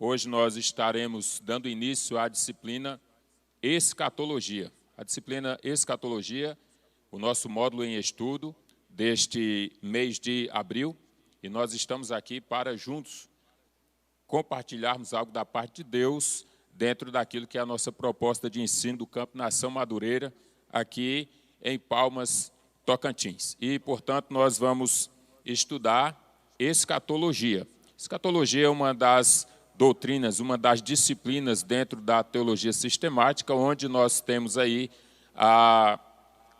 Hoje nós estaremos dando início à disciplina Escatologia. A disciplina Escatologia, o nosso módulo em estudo deste mês de abril, e nós estamos aqui para juntos compartilharmos algo da parte de Deus dentro daquilo que é a nossa proposta de ensino do Campo Nação Madureira, aqui em Palmas, Tocantins. E, portanto, nós vamos estudar escatologia. Escatologia é uma das doutrinas, uma das disciplinas dentro da teologia sistemática, onde nós temos aí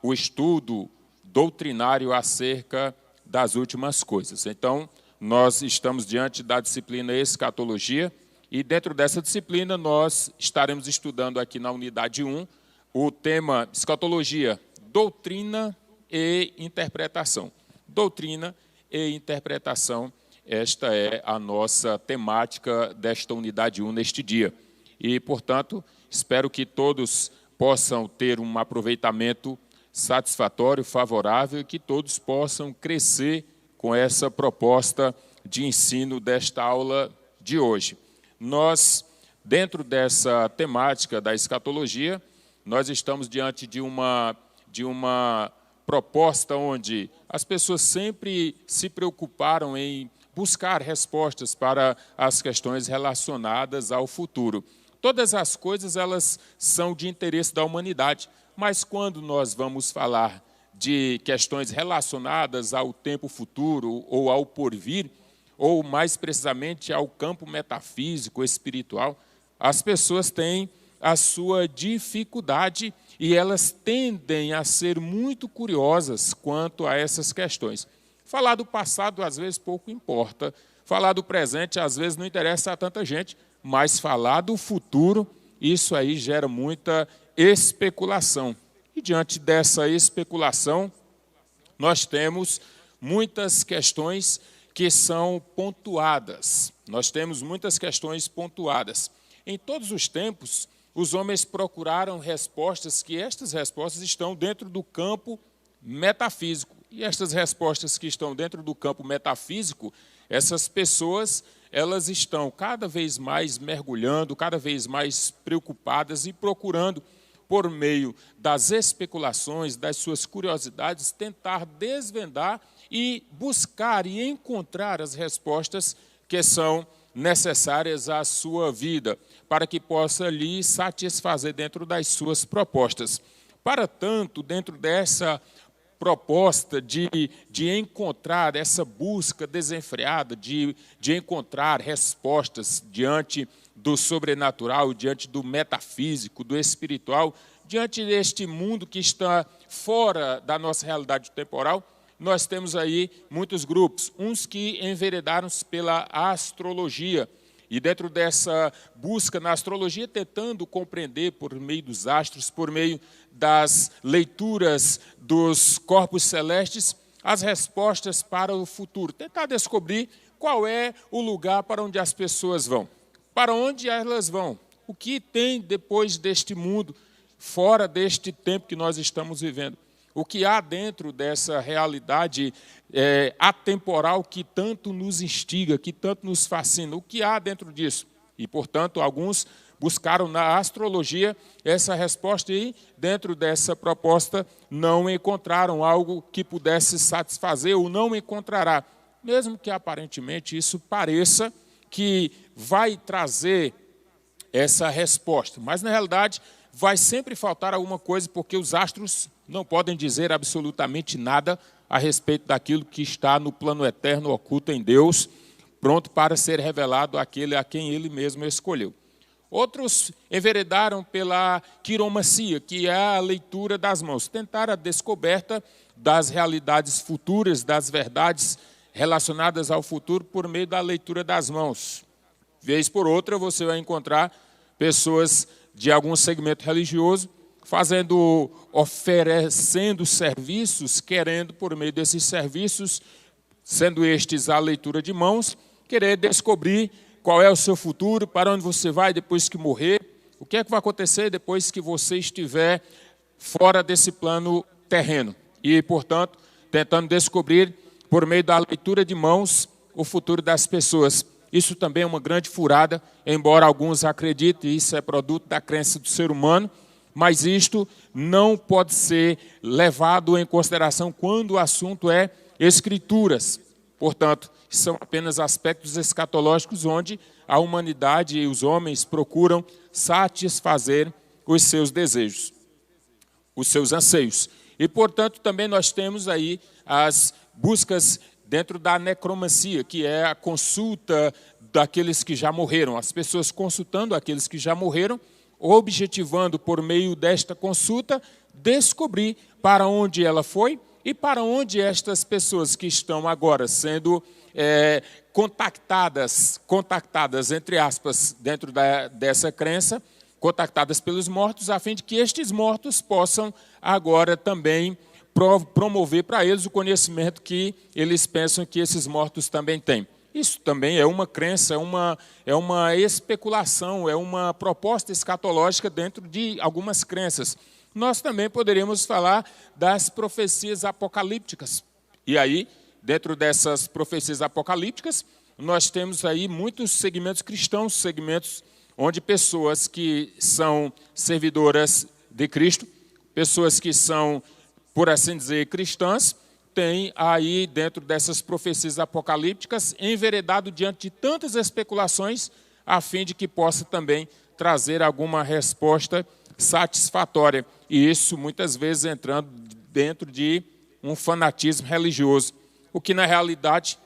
o estudo doutrinário acerca das últimas coisas. Então, nós estamos diante da disciplina escatologia, e dentro dessa disciplina nós estaremos estudando aqui na unidade 1 o tema escatologia, doutrina e interpretação. Doutrina e interpretação, esta é a nossa temática desta unidade 1 neste dia. E, portanto, espero que todos possam ter um aproveitamento satisfatório, favorável, e que todos possam crescer com essa proposta de ensino desta aula de hoje. Nós, dentro dessa temática da escatologia, nós estamos diante de uma proposta onde as pessoas sempre se preocuparam em buscar respostas para as questões relacionadas ao futuro. Todas as coisas, elas são de interesse da humanidade, mas quando nós vamos falar de questões relacionadas ao tempo futuro ou ao porvir, ou mais precisamente ao campo metafísico, espiritual, as pessoas têm a sua dificuldade e elas tendem a ser muito curiosas quanto a essas questões. Falar do passado, às vezes, pouco importa. Falar do presente, às vezes, não interessa a tanta gente, mas falar do futuro, isso aí gera muita especulação. E diante dessa especulação, nós temos muitas questões que são pontuadas. Nós temos muitas questões pontuadas. Em todos os tempos, os homens procuraram respostas, que estas respostas estão dentro do campo metafísico. E estas respostas que estão dentro do campo metafísico, essas pessoas, elas estão cada vez mais mergulhando, cada vez mais preocupadas e procurando, por meio das especulações, das suas curiosidades, tentar desvendar e buscar e encontrar as respostas que são necessárias à sua vida, para que possa lhe satisfazer dentro das suas propostas. Para tanto, dentro dessa proposta de encontrar essa busca desenfreada, de encontrar respostas diante do sobrenatural, diante do metafísico, do espiritual, diante deste mundo que está fora da nossa realidade temporal, nós temos aí muitos grupos, uns que enveredaram-se pela astrologia, e dentro dessa busca na astrologia, tentando compreender por meio dos astros, por meio das leituras dos corpos celestes, as respostas para o futuro. Tentar descobrir qual é o lugar para onde as pessoas vão. Para onde elas vão? O que tem depois deste mundo, fora deste tempo que nós estamos vivendo? O que há dentro dessa realidade atemporal que tanto nos instiga, que tanto nos fascina? O que há dentro disso? E, portanto, alguns buscaram na astrologia essa resposta e, dentro dessa proposta, não encontraram algo que pudesse satisfazer ou não encontrará. Mesmo que, aparentemente, isso pareça que vai trazer essa resposta. Mas, na realidade, vai sempre faltar alguma coisa, porque os astros não podem dizer absolutamente nada a respeito daquilo que está no plano eterno, oculto em Deus, pronto para ser revelado àquele a quem Ele mesmo escolheu. Outros enveredaram pela quiromancia, que é a leitura das mãos, tentar a descoberta das realidades futuras, das verdades relacionadas ao futuro por meio da leitura das mãos. Vez por outra, você vai encontrar pessoas de algum segmento religioso oferecendo serviços, querendo, por meio desses serviços, sendo estes a leitura de mãos, querer descobrir qual é o seu futuro, para onde você vai depois que morrer, o que é que vai acontecer depois que você estiver fora desse plano terreno. E, portanto, tentando descobrir, por meio da leitura de mãos, o futuro das pessoas. Isso também é uma grande furada, embora alguns acreditem, isso é produto da crença do ser humano, mas isto não pode ser levado em consideração quando o assunto é Escrituras. Portanto, são apenas aspectos escatológicos onde a humanidade e os homens procuram satisfazer os seus desejos, os seus anseios. E, portanto, também nós temos aí as buscas dentro da necromancia, que é a consulta daqueles que já morreram, as pessoas consultando aqueles que já morreram, objetivando, por meio desta consulta, descobrir para onde ela foi e para onde estas pessoas que estão agora sendo contactadas, entre aspas, dentro dessa crença, contactadas pelos mortos, a fim de que estes mortos possam agora também promover para eles o conhecimento que eles pensam que esses mortos também têm. Isso também é uma crença, é uma especulação, é uma proposta escatológica dentro de algumas crenças. Nós também poderíamos falar das profecias apocalípticas. E aí, dentro dessas profecias apocalípticas, nós temos aí muitos segmentos cristãos, segmentos onde pessoas que são servidoras de Cristo, pessoas que são, por assim dizer, cristãs, têm aí, dentro dessas profecias apocalípticas, enveredado diante de tantas especulações, a fim de que possa também trazer alguma resposta satisfatória. E isso, muitas vezes, entrando dentro de um fanatismo religioso, o que, na realidade,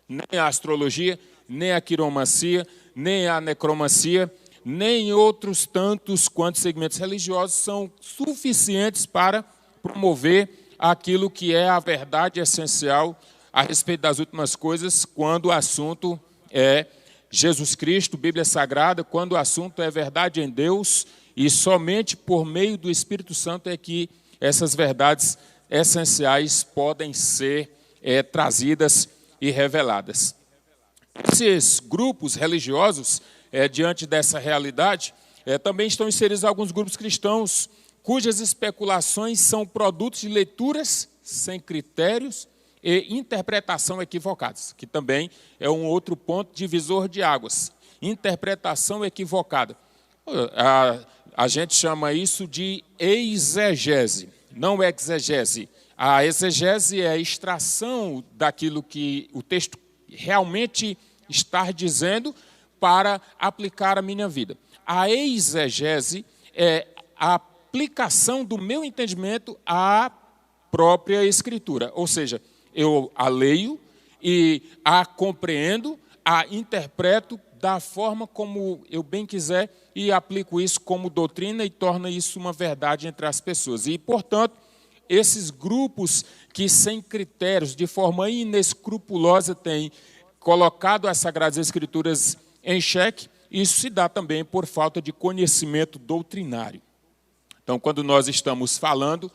nem a astrologia, nem a quiromancia, nem a necromancia, nem outros tantos quantos segmentos religiosos são suficientes para promover aquilo que é a verdade essencial a respeito das últimas coisas, quando o assunto é Jesus Cristo, Bíblia Sagrada, quando o assunto é verdade em Deus, e somente por meio do Espírito Santo é que essas verdades essenciais podem ser trazidas e reveladas. Esses grupos religiosos, diante dessa realidade, também estão inseridos alguns grupos cristãos cujas especulações são produtos de leituras sem critérios e interpretação equivocadas, que também é um outro ponto divisor de águas. Interpretação equivocada. A gente chama isso de exegese, não exegese. A exegese é a extração daquilo que o texto realmente está dizendo para aplicar a minha vida. A exegese é a aplicação do meu entendimento à própria Escritura. Ou seja, eu a leio e a compreendo, a interpreto da forma como eu bem quiser e aplico isso como doutrina e torna isso uma verdade entre as pessoas. E, portanto, esses grupos que, sem critérios, de forma inescrupulosa, têm colocado as Sagradas Escrituras em xeque, isso se dá também por falta de conhecimento doutrinário. Então, quando nós estamos falando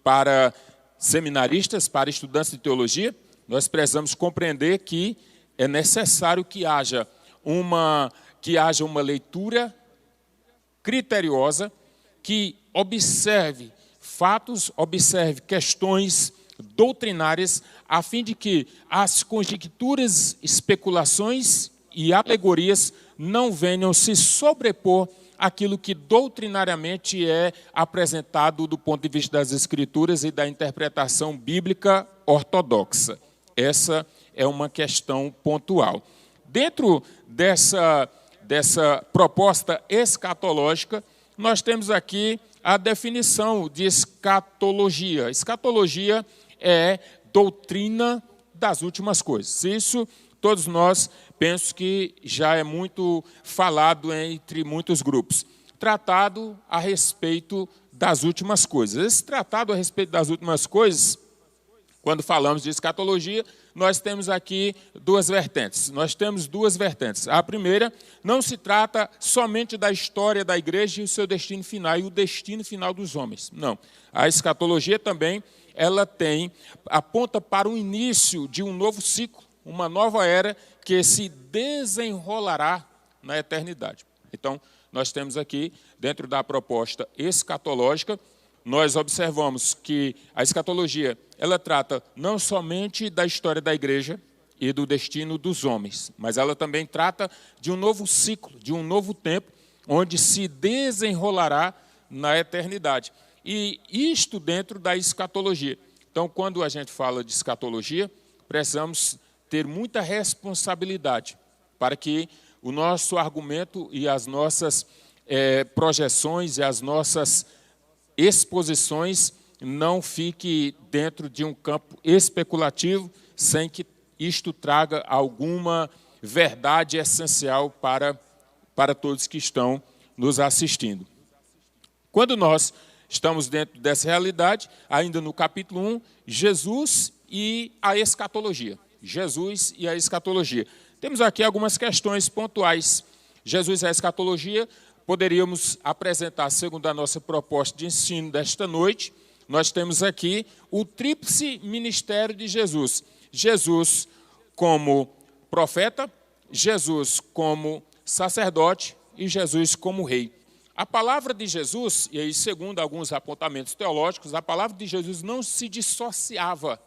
para seminaristas, para estudantes de teologia, nós precisamos compreender que é necessário que haja uma leitura criteriosa, que observe fatos, observe questões doutrinárias, a fim de que as conjecturas, especulações e alegorias não venham se sobrepor àquilo que doutrinariamente é apresentado do ponto de vista das Escrituras e da interpretação bíblica ortodoxa. Essa é uma questão pontual. Dentro dessa proposta escatológica, nós temos aqui a definição de escatologia. Escatologia é doutrina das últimas coisas. Isso, todos nós, penso que já é muito falado entre muitos grupos. Tratado a respeito das últimas coisas. Esse tratado a respeito das últimas coisas, quando falamos de escatologia, nós temos aqui duas vertentes. Nós temos duas vertentes. A primeira, não se trata somente da história da igreja e o seu destino final, e o destino final dos homens. Não. A escatologia também, ela aponta para o início de um novo ciclo, uma nova era que se desenrolará na eternidade. Então, nós temos aqui, dentro da proposta escatológica, nós observamos que a escatologia, ela trata não somente da história da igreja e do destino dos homens. Mas ela também trata de um novo ciclo, de um novo tempo, onde se desenrolará na eternidade. E isto dentro da escatologia. Então, quando a gente fala de escatologia, precisamos ter muita responsabilidade para que o nosso argumento e as nossas projeções e as nossas exposições não fiquem dentro de um campo especulativo, sem que isto traga alguma verdade essencial para todos que estão nos assistindo. Quando nós estamos dentro dessa realidade, ainda no capítulo 1, Jesus e a escatologia. Jesus e a escatologia. Temos aqui algumas questões pontuais. Jesus e a escatologia, poderíamos apresentar, segundo a nossa proposta de ensino desta noite, nós temos aqui o tríplice ministério de Jesus. Jesus como profeta, Jesus como sacerdote e Jesus como rei. A palavra de Jesus, e aí segundo alguns apontamentos teológicos, a palavra de Jesus não se dissociava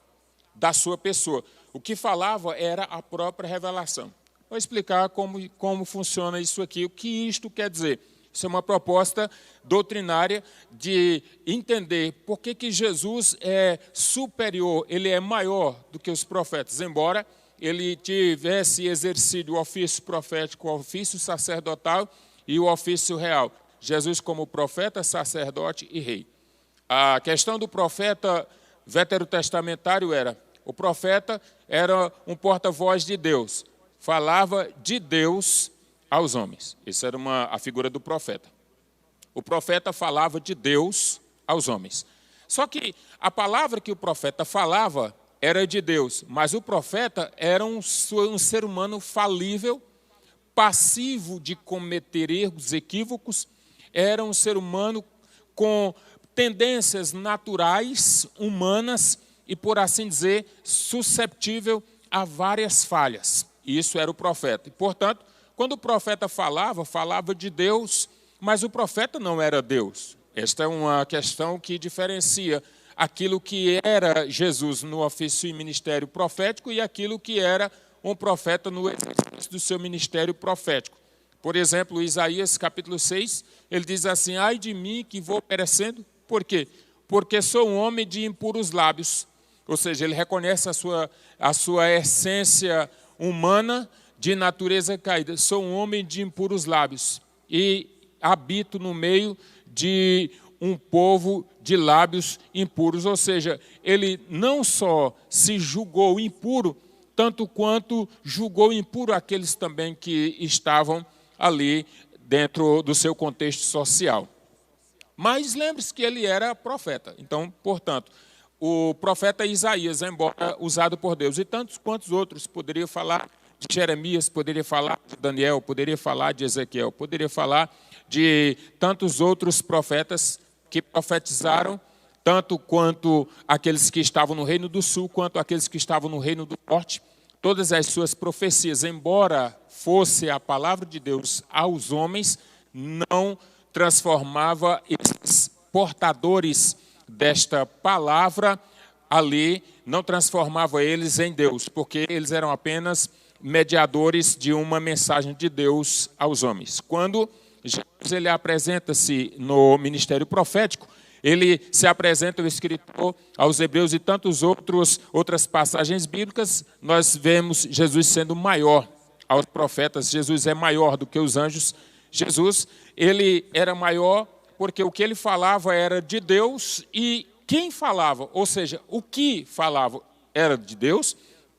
da sua pessoa. O que falava era a própria revelação. Vou explicar como funciona isso aqui, o que isto quer dizer. Isso é uma proposta doutrinária de entender por que Jesus é superior, ele é maior do que os profetas, embora ele tivesse exercido o ofício profético, o ofício sacerdotal e o ofício real. Jesus como profeta, sacerdote e rei. A questão do profeta veterotestamentário era, o profeta era um porta-voz de Deus, falava de Deus aos homens. Essa era a figura do profeta. O profeta falava de Deus aos homens. Só que a palavra que o profeta falava era de Deus, mas o profeta era um ser humano falível, passivo de cometer erros, equívocos, era um ser humano com tendências naturais, humanas, e, por assim dizer, susceptível a várias falhas. E isso era o profeta. E, portanto, quando o profeta falava de Deus, mas o profeta não era Deus. Esta é uma questão que diferencia aquilo que era Jesus no ofício e ministério profético e aquilo que era um profeta no exercício do seu ministério profético. Por exemplo, Isaías capítulo 6, ele diz assim, ai de mim que vou perecendo. Por quê? Porque sou um homem de impuros lábios. Ou seja, ele reconhece a sua essência humana de natureza caída. Sou um homem de impuros lábios e habito no meio de um povo de lábios impuros. Ou seja, ele não só se julgou impuro, tanto quanto julgou impuro aqueles também que estavam ali dentro do seu contexto social. Mas lembre-se que ele era profeta. Então, portanto, o profeta Isaías, embora usado por Deus, e tantos quantos outros, poderia falar de Jeremias, poderia falar de Daniel, poderia falar de Ezequiel, poderia falar de tantos outros profetas que profetizaram, tanto quanto aqueles que estavam no Reino do Sul, quanto aqueles que estavam no Reino do Norte. Todas as suas profecias, embora fosse a palavra de Deus aos homens, não transformava esses portadores desta palavra ali, não transformava eles em Deus, porque eles eram apenas mediadores de uma mensagem de Deus aos homens. Quando Jesus ele apresenta-se no ministério profético, ele se apresenta o escritor aos Hebreus e outras passagens bíblicas, nós vemos Jesus sendo maior aos profetas. Jesus é maior do que os anjos. Jesus, ele era maior porque o que ele falava era de Deus e quem falava, ou seja, o que falava era de Deus,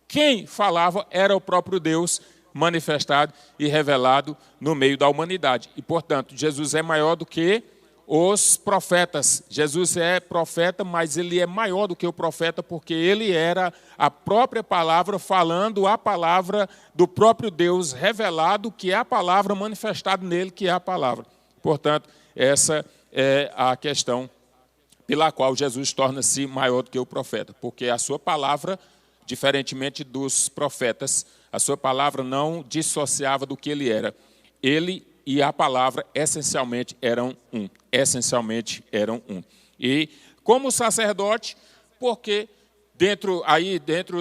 quem falava era o próprio Deus manifestado e revelado no meio da humanidade. E, portanto, Jesus é maior do que os profetas. Jesus é profeta, mas ele é maior do que o profeta porque ele era a própria palavra falando a palavra do próprio Deus revelado, que é a palavra manifestada nele, que é a palavra. Portanto, essa é a questão pela qual Jesus torna-se maior do que o profeta, porque a sua palavra, diferentemente dos profetas, a sua palavra não dissociava do que ele era. Ele e a palavra essencialmente eram um. Essencialmente eram um. E como sacerdote, porque Dentro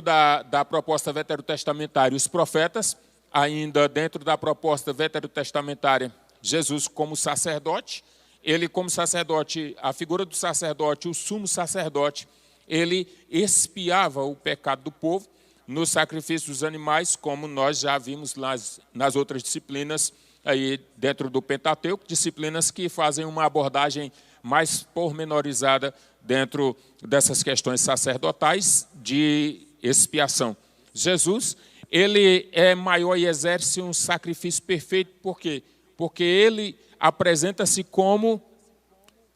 da proposta veterotestamentária, os profetas, ainda dentro da proposta veterotestamentária, Jesus como sacerdote, ele como sacerdote, a figura do sacerdote, o sumo sacerdote, ele expiava o pecado do povo no sacrifício dos animais, como nós já vimos nas outras disciplinas, aí dentro do Pentateuco, disciplinas que fazem uma abordagem mais pormenorizada dentro dessas questões sacerdotais de expiação. Jesus, ele é maior e exerce um sacrifício perfeito, por quê? Porque ele apresenta-se como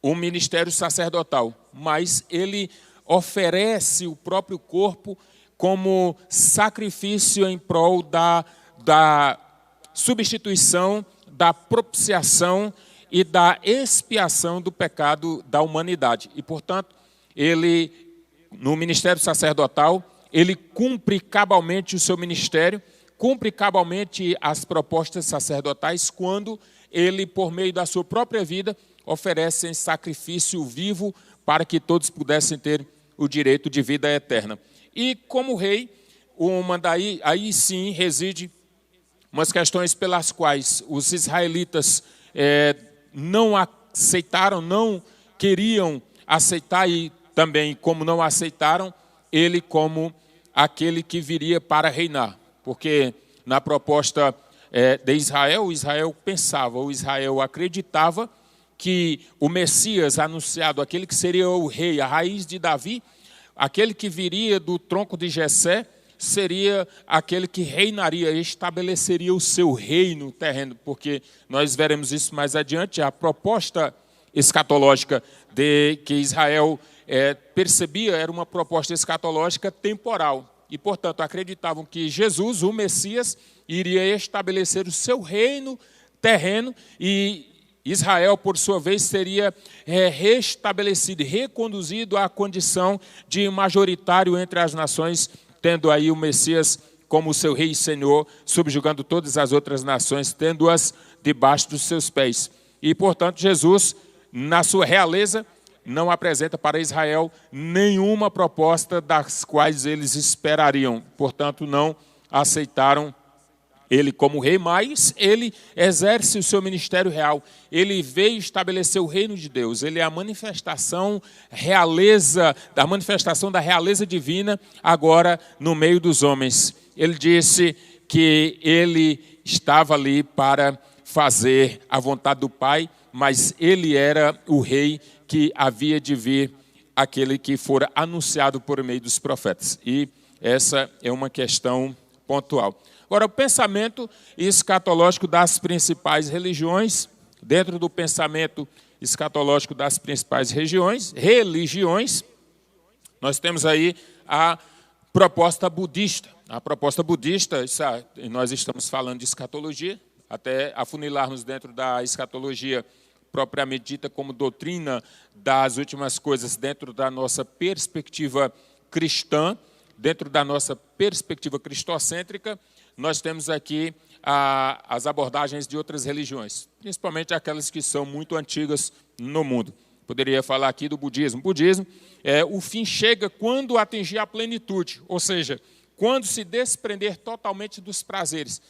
um ministério sacerdotal, mas ele oferece o próprio corpo como sacrifício em prol da substituição, da propiciação e da expiação do pecado da humanidade. E, portanto, ele, no ministério sacerdotal, ele cumpre cabalmente o seu ministério, cumpre cabalmente as propostas sacerdotais quando ele, por meio da sua própria vida, oferece em sacrifício vivo para que todos pudessem ter o direito de vida eterna. E como rei, aí sim reside umas questões pelas quais os israelitas não aceitaram, não queriam aceitar, e também como não aceitaram, ele como aquele que viria para reinar. Porque na proposta de Israel, Israel pensava, o Israel acreditava que o Messias anunciado, aquele que seria o rei, a raiz de Davi, aquele que viria do tronco de Jessé, seria aquele que reinaria, estabeleceria o seu reino terreno, porque nós veremos isso mais adiante. A proposta escatológica que Israel percebia era uma proposta escatológica temporal. E, portanto, acreditavam que Jesus, o Messias, iria estabelecer o seu reino terreno e Israel, por sua vez, seria restabelecido, reconduzido à condição de majoritário entre as nações, tendo aí o Messias como seu rei e senhor, subjugando todas as outras nações, tendo-as debaixo dos seus pés. E, portanto, Jesus, na sua realeza, não apresenta para Israel nenhuma proposta das quais eles esperariam. Portanto, não aceitaram ele como rei, mas ele exerce o seu ministério real. Ele veio estabelecer o reino de Deus. Ele é a manifestação da realeza divina agora no meio dos homens. Ele disse que ele estava ali para fazer a vontade do Pai, mas ele era o rei que havia de vir, aquele que fora anunciado por meio dos profetas. E essa é uma questão pontual. Agora, o pensamento escatológico das principais religiões, dentro do pensamento escatológico das principais religiões, nós temos aí a proposta budista. A proposta budista, nós estamos falando de escatologia, até afunilarmos dentro da escatologia propriamente dita como doutrina das últimas coisas dentro da nossa perspectiva cristã, dentro da nossa perspectiva cristocêntrica, nós temos aqui as abordagens de outras religiões, principalmente aquelas que são muito antigas no mundo. Poderia falar aqui do budismo. O budismo, o fim chega quando atingir a plenitude, ou seja, quando se desprender totalmente dos prazeres.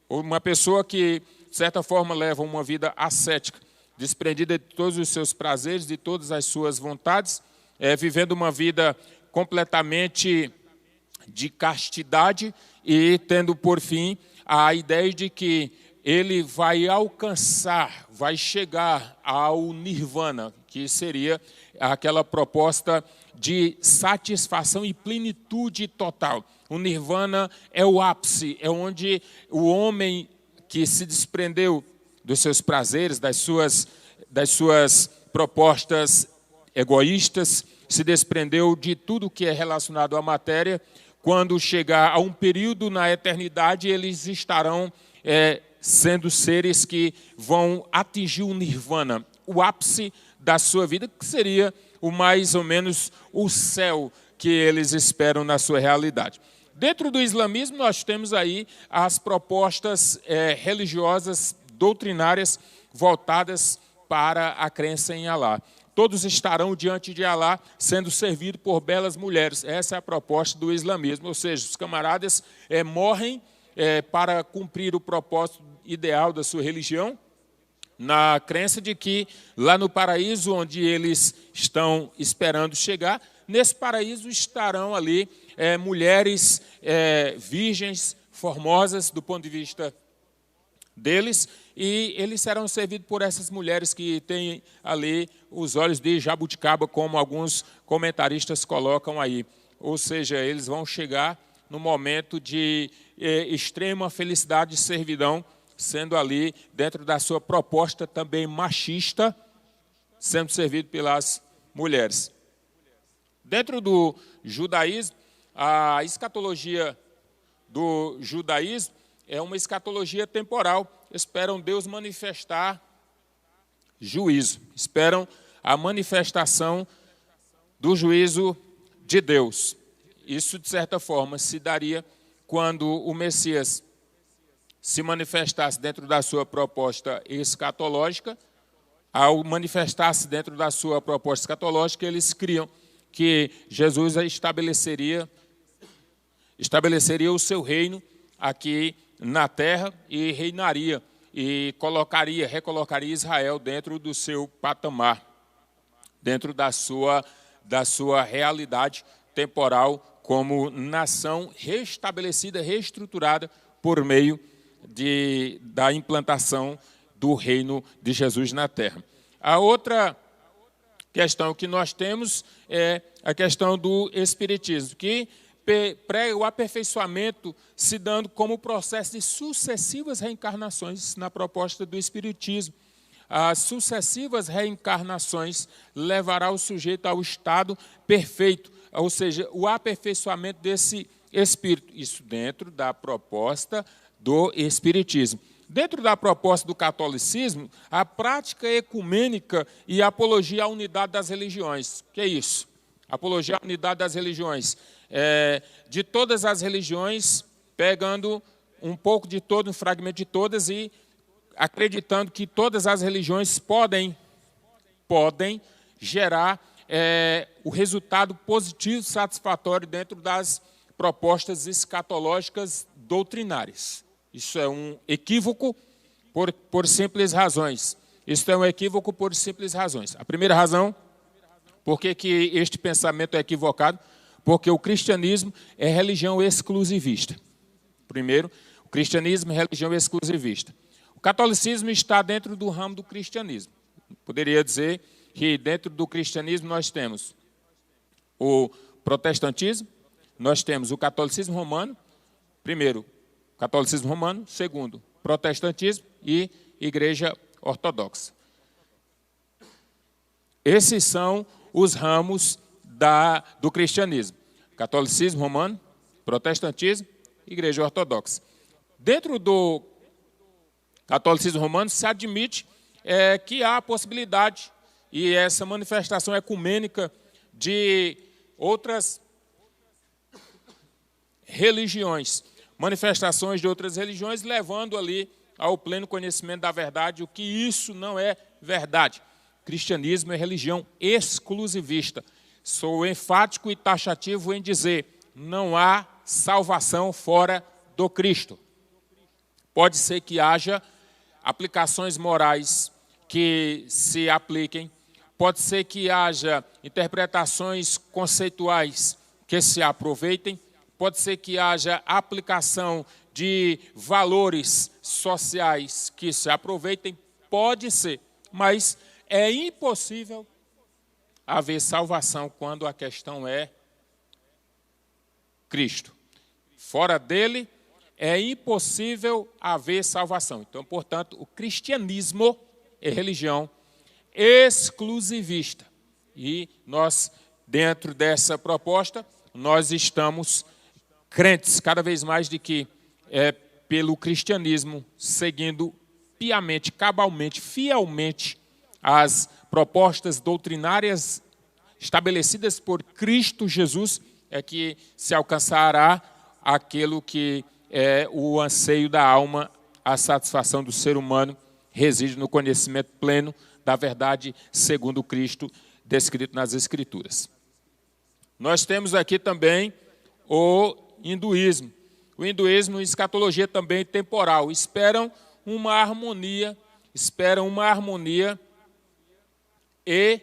Uma pessoa que, de certa forma, leva uma vida ascética, desprendida de todos os seus prazeres, de todas as suas vontades, vivendo uma vida completamente de castidade e tendo por fim a ideia de que ele vai alcançar, vai chegar ao nirvana, que seria aquela proposta de satisfação e plenitude total. O nirvana é o ápice, é onde o homem que se desprendeu dos seus prazeres, das suas propostas egoístas, se desprendeu de tudo que é relacionado à matéria. Quando chegar a um período na eternidade, eles estarão sendo seres que vão atingir o nirvana, o ápice da sua vida, que seria mais ou menos o céu que eles esperam na sua realidade. Dentro do islamismo, nós temos aí as propostas religiosas, doutrinárias, voltadas para a crença em Alá. todos estarão diante de Alá, sendo servidos por belas mulheres. Essa é a proposta do islamismo, ou seja, os camaradas morrem para cumprir o propósito ideal da sua religião, na crença de que lá no paraíso, onde eles estão esperando chegar, nesse paraíso estarão ali mulheres virgens, formosas do ponto de vista deles, e eles serão servidos por essas mulheres que têm ali os olhos de jabuticaba, como alguns comentaristas colocam aí. Ou seja, eles vão chegar no momento de extrema felicidade e servidão, sendo ali, dentro da sua proposta também machista, sendo servido pelas mulheres. Dentro do judaísmo, a escatologia do judaísmo é uma escatologia temporal. Esperam Deus manifestar juízo. Esperam a manifestação do juízo de Deus. Isso, de certa forma, se daria quando o Messias se manifestasse dentro da sua proposta escatológica. Ao manifestar-se dentro da sua proposta escatológica, eles criam que Jesus estabeleceria o seu reino aqui na terra e reinaria e recolocaria Israel dentro do seu patamar, dentro da sua realidade temporal como nação restabelecida, reestruturada por meio da implantação do reino de Jesus na terra. A outra questão que nós temos é a questão do espiritismo, que prega o aperfeiçoamento se dando como processo de sucessivas reencarnações na proposta do espiritismo. As sucessivas reencarnações levará o sujeito ao estado perfeito, ou seja, o aperfeiçoamento desse espírito. Isso dentro da proposta do espiritismo. Dentro da proposta do catolicismo, a prática ecumênica e a apologia à unidade das religiões. O que é isso? Apologia à unidade das religiões. De todas as religiões, pegando um pouco de todo, um fragmento de todas e acreditando que todas as religiões podem gerar o resultado positivo, satisfatório dentro das propostas escatológicas doutrinárias. Isso é um equívoco por simples razões. Isso é um equívoco por simples razões. A primeira razão, por que este pensamento é equivocado? Porque o cristianismo é religião exclusivista. Primeiro, o cristianismo é religião exclusivista. O catolicismo está dentro do ramo do cristianismo. Poderia dizer que dentro do cristianismo nós temos o protestantismo, nós temos o catolicismo romano, primeiro, catolicismo romano, segundo, protestantismo e igreja ortodoxa. Esses são os ramos do cristianismo. Catolicismo romano, protestantismo, igreja ortodoxa. Dentro do catolicismo romano se admite que há a possibilidade, e essa manifestação ecumênica de outras religiões, manifestações de outras religiões, levando ali ao pleno conhecimento da verdade, o que isso não é verdade. O cristianismo é religião exclusivista. Sou enfático e taxativo em dizer, não há salvação fora do Cristo. Pode ser que haja aplicações morais que se apliquem, pode ser que haja interpretações conceituais que se aproveitem, pode ser que haja aplicação de valores sociais que se aproveitem, pode ser, mas é impossível haver salvação quando a questão é Cristo. Fora dele, é impossível haver salvação. Então, portanto, o cristianismo é religião exclusivista. E nós, dentro dessa proposta, nós estamos crentes cada vez mais de que pelo cristianismo, seguindo piamente, cabalmente, fielmente as propostas doutrinárias estabelecidas por Cristo Jesus, é que se alcançará aquilo que é o anseio da alma, a satisfação do ser humano, reside no conhecimento pleno da verdade segundo Cristo, descrito nas Escrituras. Nós temos aqui também o hinduísmo. O hinduísmo e escatologia também temporal. Esperam uma harmonia e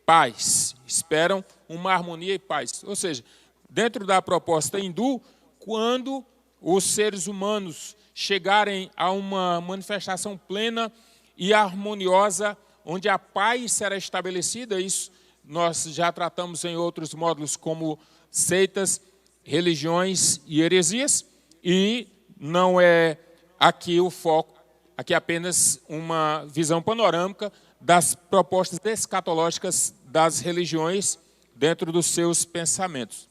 paz. Esperam uma harmonia e paz. Ou seja, dentro da proposta hindu, quando os seres humanos chegarem a uma manifestação plena e harmoniosa, onde a paz será estabelecida, isso nós já tratamos em outros módulos como seitas, religiões e heresias, e não é aqui o foco, aqui é apenas uma visão panorâmica das propostas escatológicas das religiões dentro dos seus pensamentos.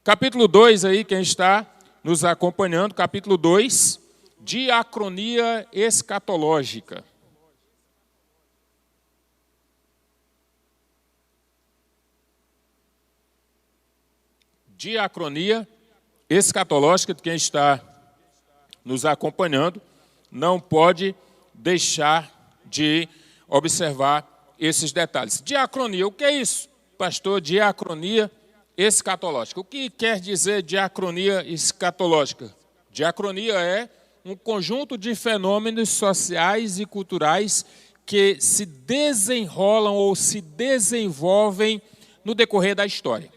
Capítulo 2, aí, quem está nos acompanhando, capítulo 2, diacronia escatológica. Diacronia escatológica, de quem está nos acompanhando, não pode deixar de observar esses detalhes. Diacronia, o que é isso, pastor? Diacronia escatológica. O que quer dizer diacronia escatológica? Diacronia é um conjunto de fenômenos sociais e culturais que se desenrolam ou se desenvolvem no decorrer da história.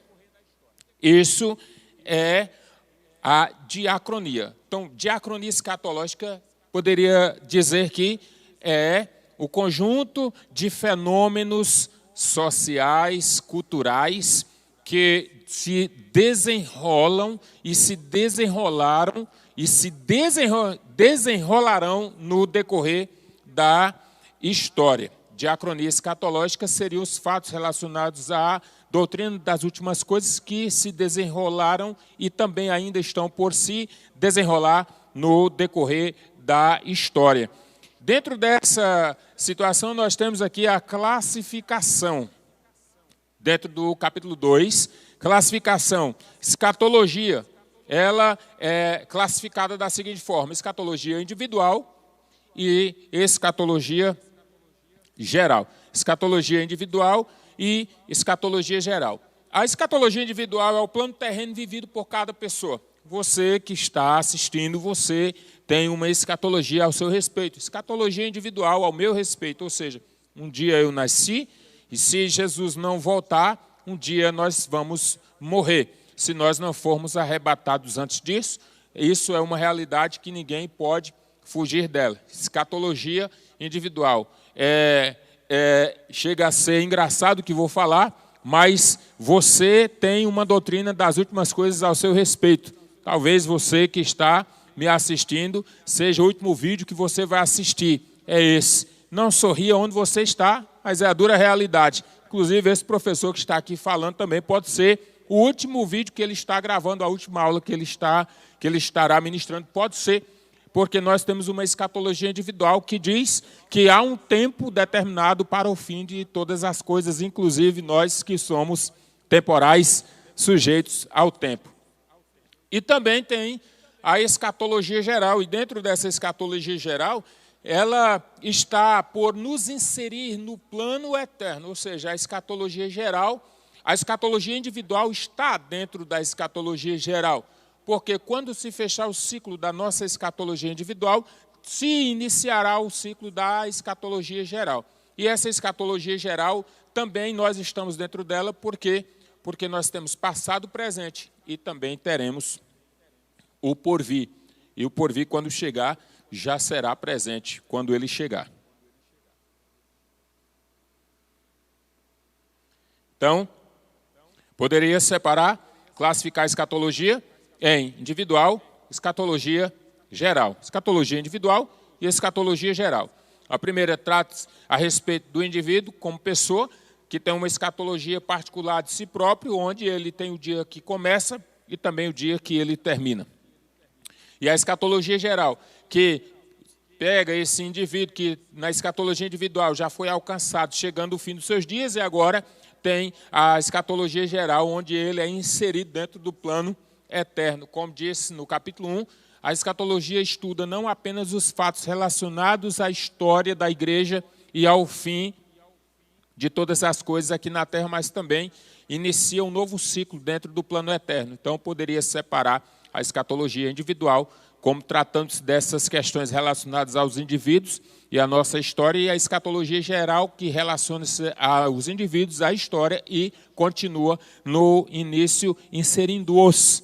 Isso é a diacronia. Então, diacronia escatológica poderia dizer que é o conjunto de fenômenos sociais, culturais, que se desenrolam e se desenrolaram e se desenrolarão no decorrer da história. Diacronia escatológica seriam os fatos relacionados à doutrina das últimas coisas que se desenrolaram e também ainda estão por se desenrolar no decorrer da história. Dentro dessa situação, nós temos aqui a classificação. Dentro do capítulo 2, classificação, escatologia, ela é classificada da seguinte forma: escatologia individual e escatologia geral. Escatologia individual e escatologia geral. A escatologia individual é o plano terreno vivido por cada pessoa. Você que está assistindo, você tem uma escatologia ao seu respeito. Escatologia individual ao meu respeito, ou seja, um dia eu nasci e se Jesus não voltar, um dia nós vamos morrer. Se nós não formos arrebatados antes disso, isso é uma realidade que ninguém pode fugir dela. Escatologia individual. Chega a ser engraçado o que vou falar, mas você tem uma doutrina das últimas coisas ao seu respeito. Talvez você que está me assistindo, seja o último vídeo que você vai assistir. É esse. Não sorria onde você está, mas é a dura realidade. Inclusive, esse professor que está aqui falando também pode ser o último vídeo que ele está gravando, a última aula que ele estará ministrando. Pode ser, porque nós temos uma escatologia individual que diz que há um tempo determinado para o fim de todas as coisas, inclusive nós que somos temporais, sujeitos ao tempo. E também tem a escatologia geral, e dentro dessa escatologia geral, ela está por nos inserir no plano eterno, ou seja, a escatologia geral, a escatologia individual está dentro da escatologia geral, porque quando se fechar o ciclo da nossa escatologia individual, se iniciará o ciclo da escatologia geral. E essa escatologia geral, também nós estamos dentro dela, porque nós temos passado, presente e também teremos o porvir. E o porvir, quando chegar, já será presente quando ele chegar. Então, poderia separar, classificar a escatologia em individual, escatologia geral. Escatologia individual e escatologia geral. A primeira trata a respeito do indivíduo como pessoa, que tem uma escatologia particular de si próprio, onde ele tem o dia que começa e também o dia que ele termina. E a escatologia geral, que pega esse indivíduo que na escatologia individual já foi alcançado, chegando ao fim dos seus dias, e agora tem a escatologia geral, onde ele é inserido dentro do plano eterno. Como disse no capítulo 1, a escatologia estuda não apenas os fatos relacionados à história da igreja e ao fim de todas as coisas aqui na terra, mas também inicia um novo ciclo dentro do plano eterno. Então, poderia separar a escatologia individual, como tratando-se dessas questões relacionadas aos indivíduos e à nossa história, e a escatologia geral, que relaciona-se aos indivíduos, à história, e continua no início, inserindo-os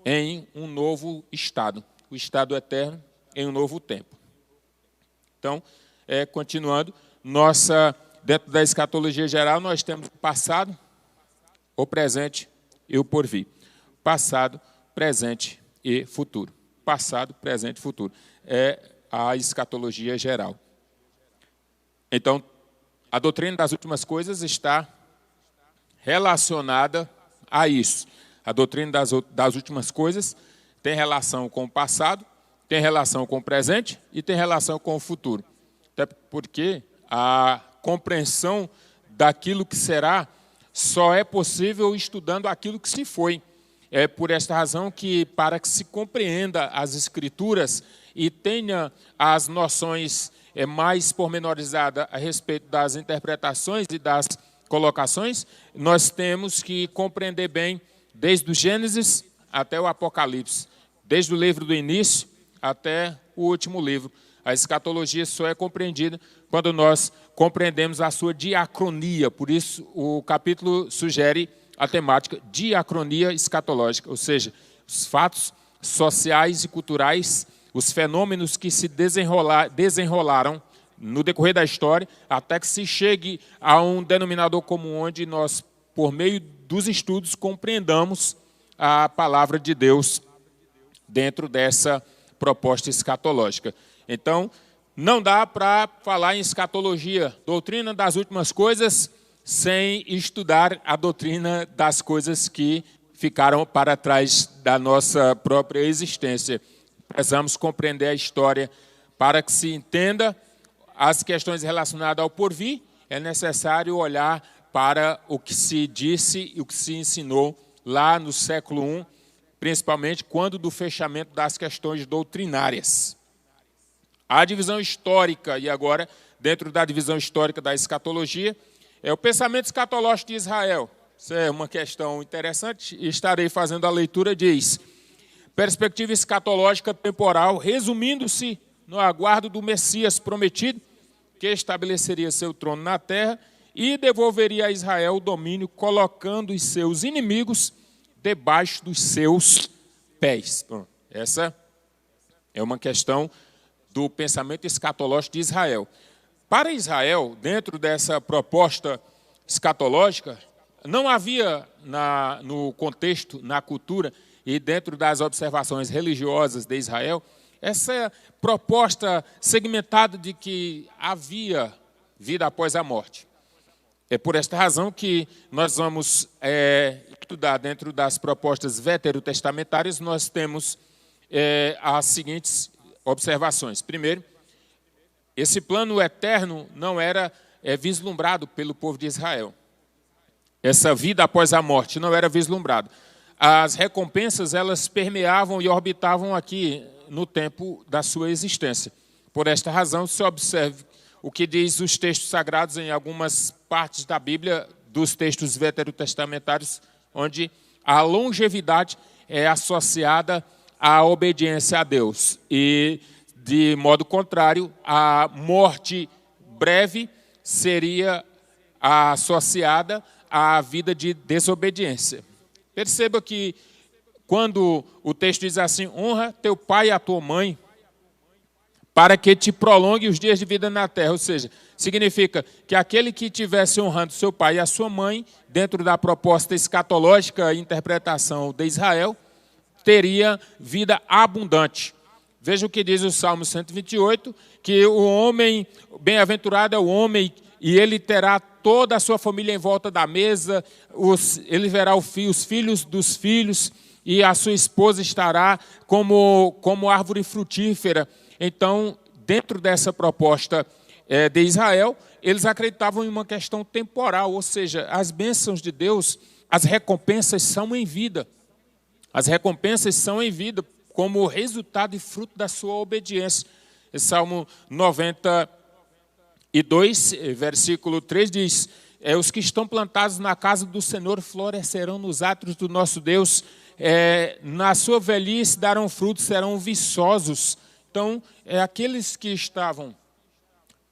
em um novo estado, o estado eterno em um novo tempo. Então, continuando, dentro da escatologia geral, nós temos o passado, o presente e o porvir. Passado, presente e futuro. Passado, presente e futuro. É a escatologia geral. Então, a doutrina das últimas coisas está relacionada a isso. A doutrina das últimas coisas tem relação com o passado, tem relação com o presente e tem relação com o futuro. Até porque a compreensão daquilo que será só é possível estudando aquilo que se foi. É por esta razão que, para que se compreenda as Escrituras e tenha as noções mais pormenorizadas a respeito das interpretações e das colocações, nós temos que compreender bem desde o Gênesis até o Apocalipse, desde o livro do início até o último livro. A escatologia só é compreendida quando nós compreendemos a sua diacronia. Por isso, o capítulo sugere a temática diacronia escatológica, ou seja, os fatos sociais e culturais, os fenômenos que se desenrolaram no decorrer da história, até que se chegue a um denominador comum onde nós, por meio dos estudos, compreendamos a palavra de Deus dentro dessa proposta escatológica. Então, não dá para falar em escatologia, doutrina das últimas coisas, sem estudar a doutrina das coisas que ficaram para trás da nossa própria existência. Precisamos compreender a história para que se entenda as questões relacionadas ao porvir. É necessário olhar para o que se disse e o que se ensinou lá no século I, principalmente quando do fechamento das questões doutrinárias. A divisão histórica, e agora, dentro da divisão histórica da escatologia, é o pensamento escatológico de Israel. Isso é uma questão interessante, e estarei fazendo a leitura, diz: perspectiva escatológica temporal, resumindo-se no aguardo do Messias prometido, que estabeleceria seu trono na terra e devolveria a Israel o domínio, colocando os seus inimigos debaixo dos seus pés. Bom, essa é uma questão do pensamento escatológico de Israel. Para Israel, dentro dessa proposta escatológica, não havia no contexto, na cultura e dentro das observações religiosas de Israel, essa proposta segmentada de que havia vida após a morte. É por esta razão que nós vamos estudar dentro das propostas veterotestamentárias, nós temos as seguintes observações. Primeiro, esse plano eterno não era vislumbrado pelo povo de Israel. Essa vida após a morte não era vislumbrada. As recompensas, elas permeavam e orbitavam aqui no tempo da sua existência. Por esta razão, se observe o que diz os textos sagrados em algumas partes da Bíblia, dos textos veterotestamentários, onde a longevidade é associada à obediência a Deus. E, de modo contrário, a morte breve seria associada à vida de desobediência. Perceba que, quando o texto diz assim: honra teu pai e a tua mãe, para que te prolongue os dias de vida na terra. Ou seja, significa que aquele que estivesse honrando seu pai e a sua mãe, dentro da proposta escatológica e interpretação de Israel, teria vida abundante. Veja o que diz o Salmo 128, que o homem, bem-aventurado é o homem, e ele terá toda a sua família em volta da mesa, ele verá os filhos dos filhos, e a sua esposa estará como árvore frutífera. Então, dentro dessa proposta de Israel, eles acreditavam em uma questão temporal, ou seja, as bênçãos de Deus, as recompensas são em vida. As recompensas são em vida, como resultado e fruto da sua obediência. Salmo 92, versículo 3 diz: os que estão plantados na casa do Senhor florescerão nos átrios do nosso Deus, na sua velhice darão frutos, serão viçosos. Então, aqueles que estavam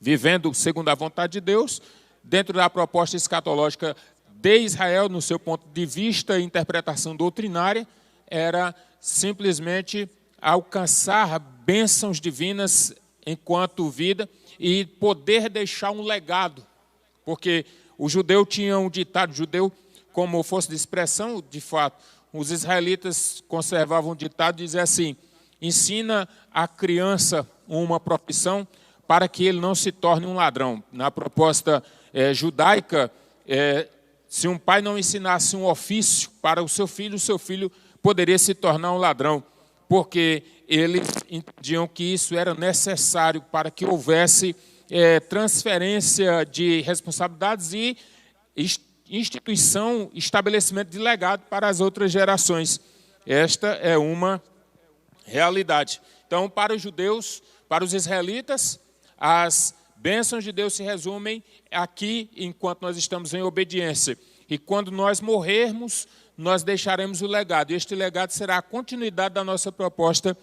vivendo segundo a vontade de Deus, dentro da proposta escatológica de Israel, no seu ponto de vista e interpretação doutrinária, era simplesmente alcançar bênçãos divinas enquanto vida e poder deixar um legado. Porque o judeu tinha um ditado, judeu como força de expressão, de fato, os israelitas conservavam um ditado, dizia assim: ensina a criança uma profissão para que ele não se torne um ladrão. Na proposta judaica, se um pai não ensinasse um ofício para o seu filho poderia se tornar um ladrão, porque eles entendiam que isso era necessário para que houvesse transferência de responsabilidades e instituição, estabelecimento de legado para as outras gerações. Esta é uma realidade. Então, para os judeus, para os israelitas, as bênçãos de Deus se resumem aqui, enquanto nós estamos em obediência. E quando nós morrermos, nós deixaremos o legado. E este legado será a continuidade da nossa proposta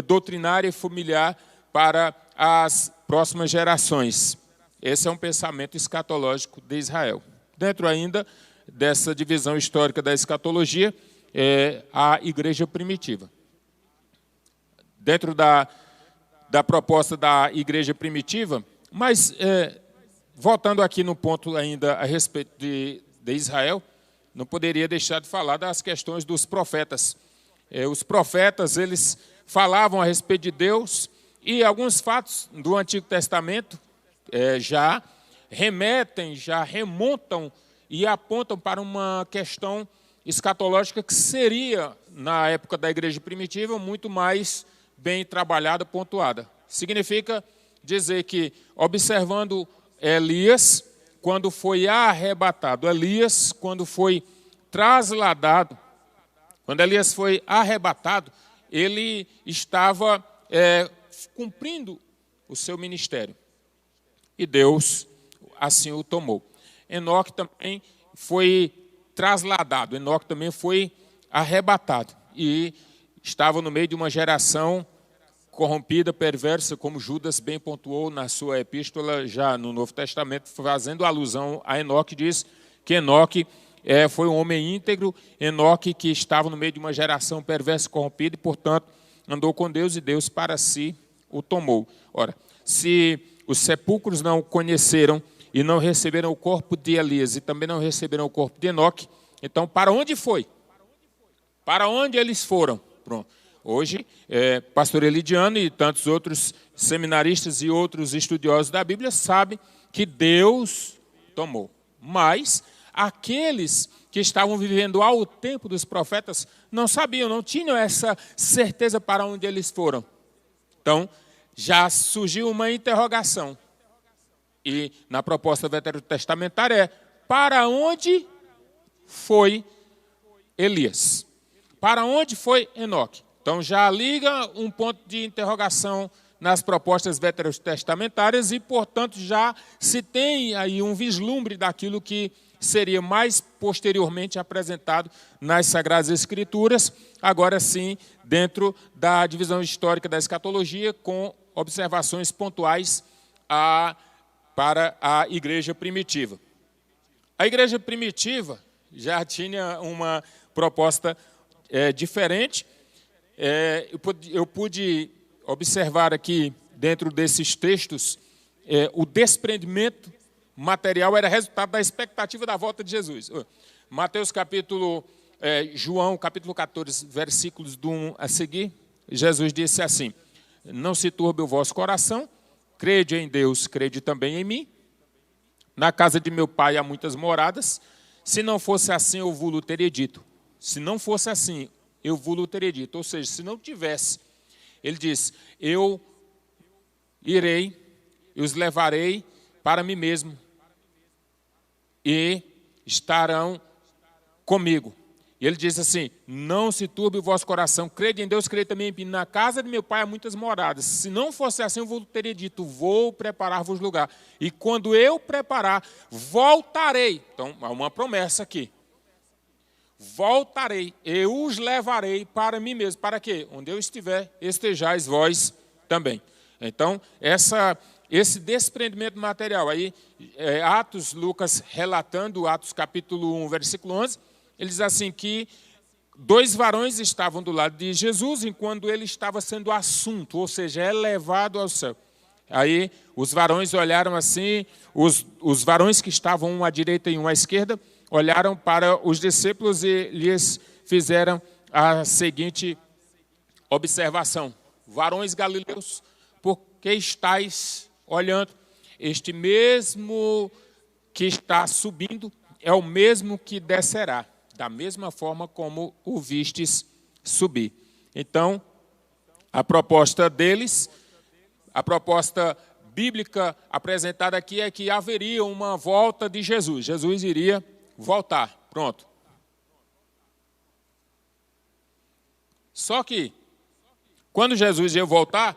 doutrinária e familiar para as próximas gerações. Esse é um pensamento escatológico de Israel. Dentro ainda dessa divisão histórica da escatologia, a igreja primitiva. Dentro da proposta da igreja primitiva, mas voltando aqui no ponto ainda a respeito de Israel, não poderia deixar de falar das questões dos profetas. Os profetas, eles falavam a respeito de Deus e alguns fatos do Antigo Testamento já remontam e apontam para uma questão escatológica que seria, na época da igreja primitiva, muito mais bem trabalhada, pontuada. Significa dizer que, observando Elias, quando foi arrebatado, Elias, quando foi trasladado, quando Elias foi arrebatado, ele estava cumprindo o seu ministério. E Deus assim o tomou. Enoque também foi trasladado, Enoque também foi arrebatado. E estava no meio de uma geração corrompida, perversa, como Judas bem pontuou na sua epístola, já no Novo Testamento, fazendo alusão a Enoque, diz que Enoque foi um homem íntegro, Enoque que estava no meio de uma geração perversa e corrompida, e, portanto, andou com Deus e Deus para si o tomou. Ora, se os sepulcros não o conheceram e não receberam o corpo de Elias e também não receberam o corpo de Enoque, então para onde foi? Para onde eles foram? Pronto. Hoje, pastor Elidiano e tantos outros seminaristas e outros estudiosos da Bíblia sabem que Deus tomou. Mas aqueles que estavam vivendo ao tempo dos profetas não sabiam, não tinham essa certeza para onde eles foram. Então, já surgiu uma interrogação. E na proposta veterotestamentária para onde foi Elias? Para onde foi Enoque? Então já liga um ponto de interrogação nas propostas veterotestamentárias e, portanto, já se tem aí um vislumbre daquilo que seria mais posteriormente apresentado nas Sagradas Escrituras, agora sim, dentro da divisão histórica da escatologia, com observações pontuais para a igreja primitiva. A igreja primitiva já tinha uma proposta diferente. Eu pude observar aqui, dentro desses textos, o desprendimento material era resultado da expectativa da volta de Jesus. Mateus João capítulo 14, versículos do 1 a seguir, Jesus disse assim: não se turbe o vosso coração, crede em Deus, crede também em mim. Na casa de meu pai há muitas moradas, se não fosse assim eu vos teria dito. Se não fosse assim, eu vos teria dito. Ou seja, se não tivesse, ele diz, eu irei e os levarei para mim mesmo e estarão comigo. E ele diz assim: não se turbe o vosso coração, crede em Deus, crede também em mim. Na casa de meu pai há muitas moradas. Se não fosse assim, eu vos teria dito: vou preparar-vos lugar. E quando eu preparar, voltarei. Então, há uma promessa aqui. Voltarei, eu os levarei para mim mesmo. Para quê? Onde eu estiver, estejais vós também. Então, esse desprendimento material. Aí, Atos, Lucas relatando, Atos capítulo 1, versículo 11, ele diz assim que 2 varões estavam do lado de Jesus enquanto ele estava sendo assunto, ou seja, elevado ao céu. Aí, os varões olharam assim, os varões que estavam um à direita e um à esquerda, olharam para os discípulos e lhes fizeram a seguinte observação: varões galileus, por que estáis olhando? Este mesmo que está subindo é o mesmo que descerá, da mesma forma como o vistes subir. Então, a proposta deles, a proposta bíblica apresentada aqui é que haveria uma volta de Jesus. Jesus iria voltar, pronto. Só que, quando Jesus ia voltar,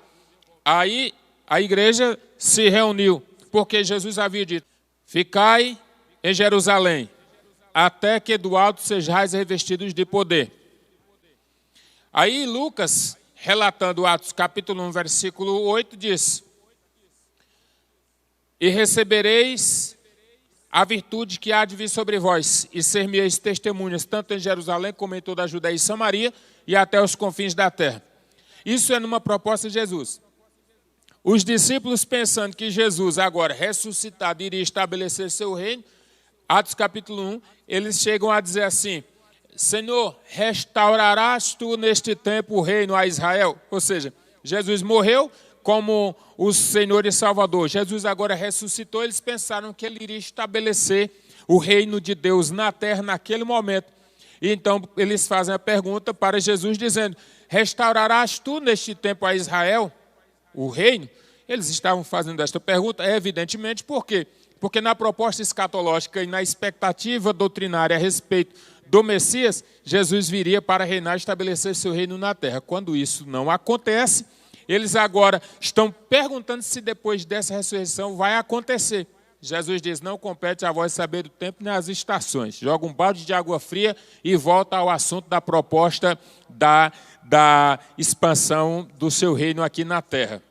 aí a igreja se reuniu, porque Jesus havia dito: ficai em Jerusalém, até que do alto sejais revestidos de poder. Aí Lucas, relatando Atos capítulo 1, versículo 8, diz: e recebereis a virtude que há de vir sobre vós, e ser-me-eis testemunhas, tanto em Jerusalém como em toda a Judeia e Samaria, e até os confins da terra. Isso é numa proposta de Jesus. Os discípulos, pensando que Jesus, agora ressuscitado, iria estabelecer seu reino, Atos capítulo 1, eles chegam a dizer assim: Senhor, restaurarás tu neste tempo o reino a Israel? Ou seja, Jesus morreu como o Senhor e Salvador. Jesus agora ressuscitou, eles pensaram que ele iria estabelecer o reino de Deus na terra naquele momento. E então eles fazem a pergunta para Jesus dizendo: restaurarás tu neste tempo a Israel o reino? Eles estavam fazendo esta pergunta, evidentemente, por quê? Porque na proposta escatológica e na expectativa doutrinária a respeito do Messias, Jesus viria para reinar e estabelecer seu reino na terra. Quando isso não acontece, eles agora estão perguntando se depois dessa ressurreição vai acontecer. Jesus diz: não compete a vós saber do tempo nem as estações. Joga um balde de água fria e volta ao assunto da proposta da expansão do seu reino aqui na terra.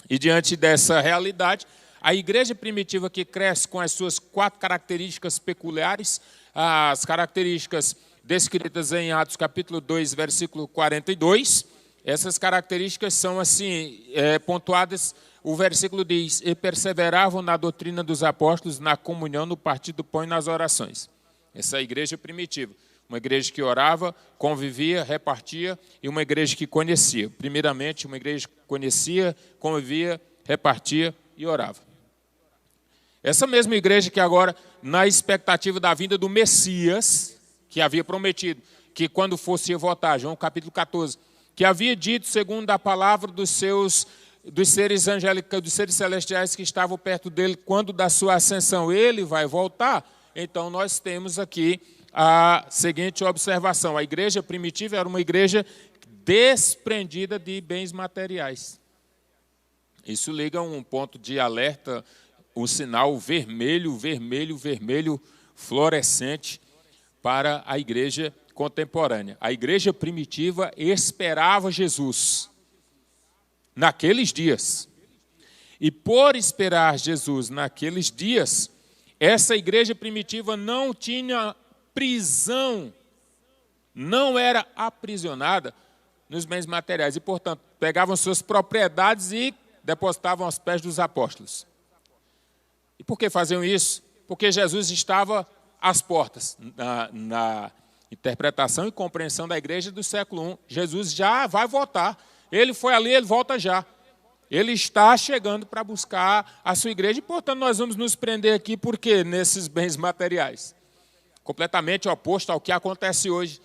E diante dessa realidade, a igreja primitiva, que cresce com as suas 4 características peculiares, as características descritas em Atos capítulo 2, versículo 42, essas características são assim pontuadas. O versículo diz: e perseveravam na doutrina dos apóstolos, na comunhão, no partir do pão e nas orações. Essa é a igreja primitiva. Uma igreja que orava, convivia, repartia, e uma igreja que conhecia. Primeiramente, uma igreja que conhecia, convivia, repartia e orava. Essa mesma igreja que agora, na expectativa da vinda do Messias, que havia prometido que quando fosse votar, João capítulo 14, que havia dito, segundo a palavra dos seres angélicos, dos seres celestiais que estavam perto dele, quando da sua ascensão ele vai voltar. Então nós temos aqui a seguinte observação: a igreja primitiva era uma igreja desprendida de bens materiais. Isso liga um ponto de alerta, um sinal vermelho, vermelho, vermelho, fluorescente para a igreja contemporânea. A igreja primitiva esperava Jesus naqueles dias. E por esperar Jesus naqueles dias, essa igreja primitiva não tinha prisão, não era aprisionada nos bens materiais. E, portanto, pegavam suas propriedades e depositavam aos pés dos apóstolos. E por que faziam isso? Porque Jesus estava às portas. Na interpretação e compreensão da igreja do século I, Jesus já vai voltar. Ele foi ali, ele volta já. Ele está chegando para buscar a sua igreja. E, portanto, nós vamos nos prender aqui, por quê? Nesses bens materiais. Completamente oposto ao que acontece hoje.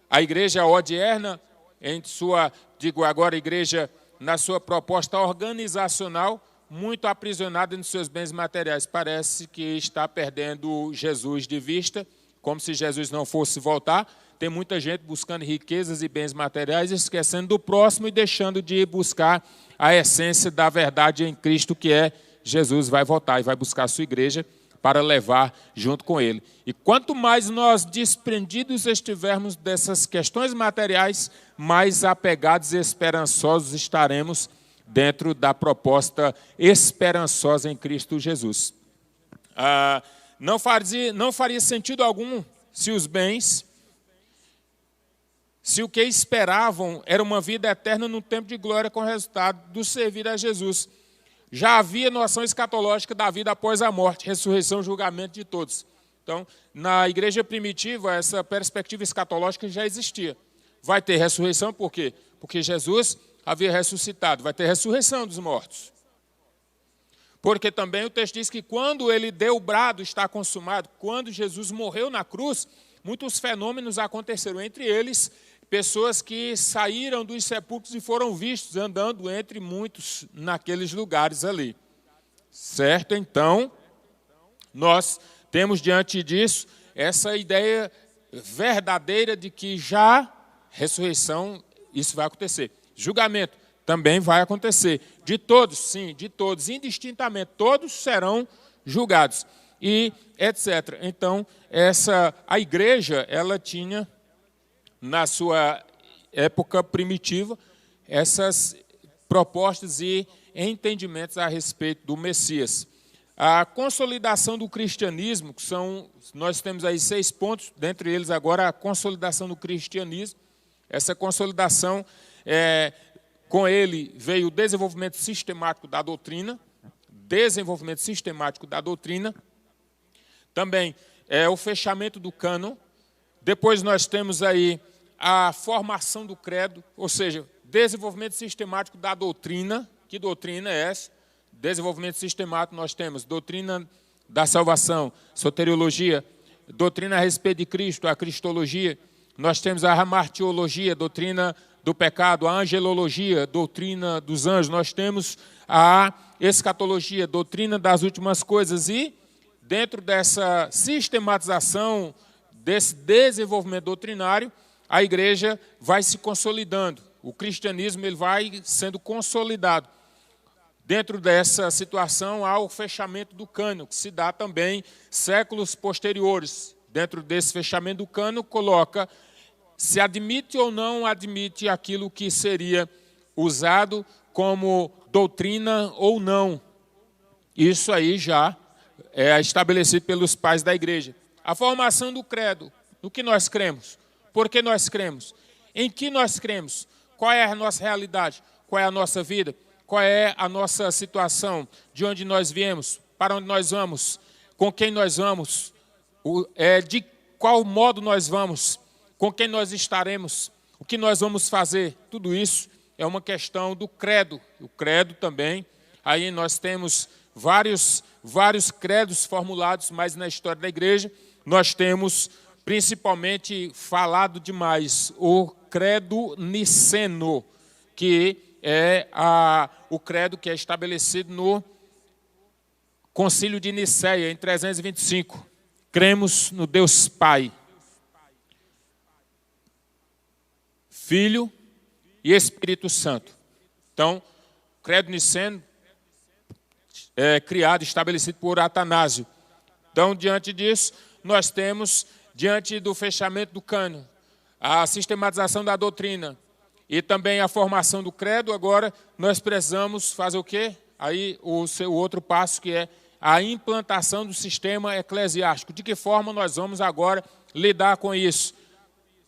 A igreja odierna, a igreja na sua proposta organizacional, muito aprisionada nos seus bens materiais. Parece que está perdendo Jesus de vista, como se Jesus não fosse voltar. Tem muita gente buscando riquezas e bens materiais, esquecendo do próximo e deixando de buscar a essência da verdade em Cristo, que é Jesus vai voltar e vai buscar a sua igreja para levar junto com ele. E quanto mais nós desprendidos estivermos dessas questões materiais, mais apegados e esperançosos estaremos dentro da proposta esperançosa em Cristo Jesus. Não faria sentido algum se os bens, se o que esperavam era uma vida eterna num tempo de glória com o resultado do servir a Jesus. Já havia noção escatológica da vida após a morte, ressurreição, julgamento de todos. Então, na igreja primitiva, essa perspectiva escatológica já existia. Vai ter ressurreição, por quê? Porque Jesus havia ressuscitado. Vai ter ressurreição dos mortos. Porque também o texto diz que quando ele deu o brado, está consumado, quando Jesus morreu na cruz, muitos fenômenos aconteceram. Entre eles, pessoas que saíram dos sepulcros e foram vistos andando entre muitos naqueles lugares ali. Certo? Então, nós temos diante disso essa ideia verdadeira de que já ressurreição, isso vai acontecer. Julgamento também vai acontecer. De todos, sim, de todos, indistintamente, todos serão julgados. E etc. Então, a igreja, ela tinha, na sua época primitiva, essas propostas e entendimentos a respeito do Messias. A consolidação do cristianismo, nós temos aí 6 pontos, dentre eles agora a consolidação do cristianismo. Essa consolidação, com ele veio o desenvolvimento sistemático da doutrina, também o fechamento do cânon. Depois nós temos aí a formação do credo, ou seja, desenvolvimento sistemático da doutrina. Que doutrina é essa? Desenvolvimento sistemático, nós temos doutrina da salvação, soteriologia, doutrina a respeito de Cristo, a cristologia. Nós temos a martiologia, doutrina do pecado, a angelologia, doutrina dos anjos. Nós temos a escatologia, doutrina das últimas coisas. E dentro dessa sistematização, desse desenvolvimento doutrinário, a igreja vai se consolidando. O cristianismo ele vai sendo consolidado. Dentro dessa situação, há o fechamento do cânon, que se dá também séculos posteriores. Dentro desse fechamento do cânon, coloca se admite ou não admite aquilo que seria usado como doutrina ou não. Isso aí já é estabelecido pelos pais da igreja. A formação do credo, no que nós cremos, por que nós cremos, em que nós cremos, qual é a nossa realidade, qual é a nossa vida, qual é a nossa situação, de onde nós viemos, para onde nós vamos, com quem nós vamos, de qual modo nós vamos, com quem nós estaremos, o que nós vamos fazer. Tudo isso é uma questão do credo. O credo também, aí nós temos vários credos formulados, mas na história da igreja nós temos principalmente falado demais o credo niceno, que é o credo que é estabelecido no Concílio de Nicéia, em 325. Cremos no Deus Pai, Filho e Espírito Santo. Então, o credo niceno é criado, estabelecido por Atanásio. Então, diante disso, nós temos, diante do fechamento do cânon, a sistematização da doutrina, e também a formação do credo. Agora nós precisamos fazer o quê? Aí o outro passo, que é a implantação do sistema eclesiástico. De que forma nós vamos agora lidar com isso?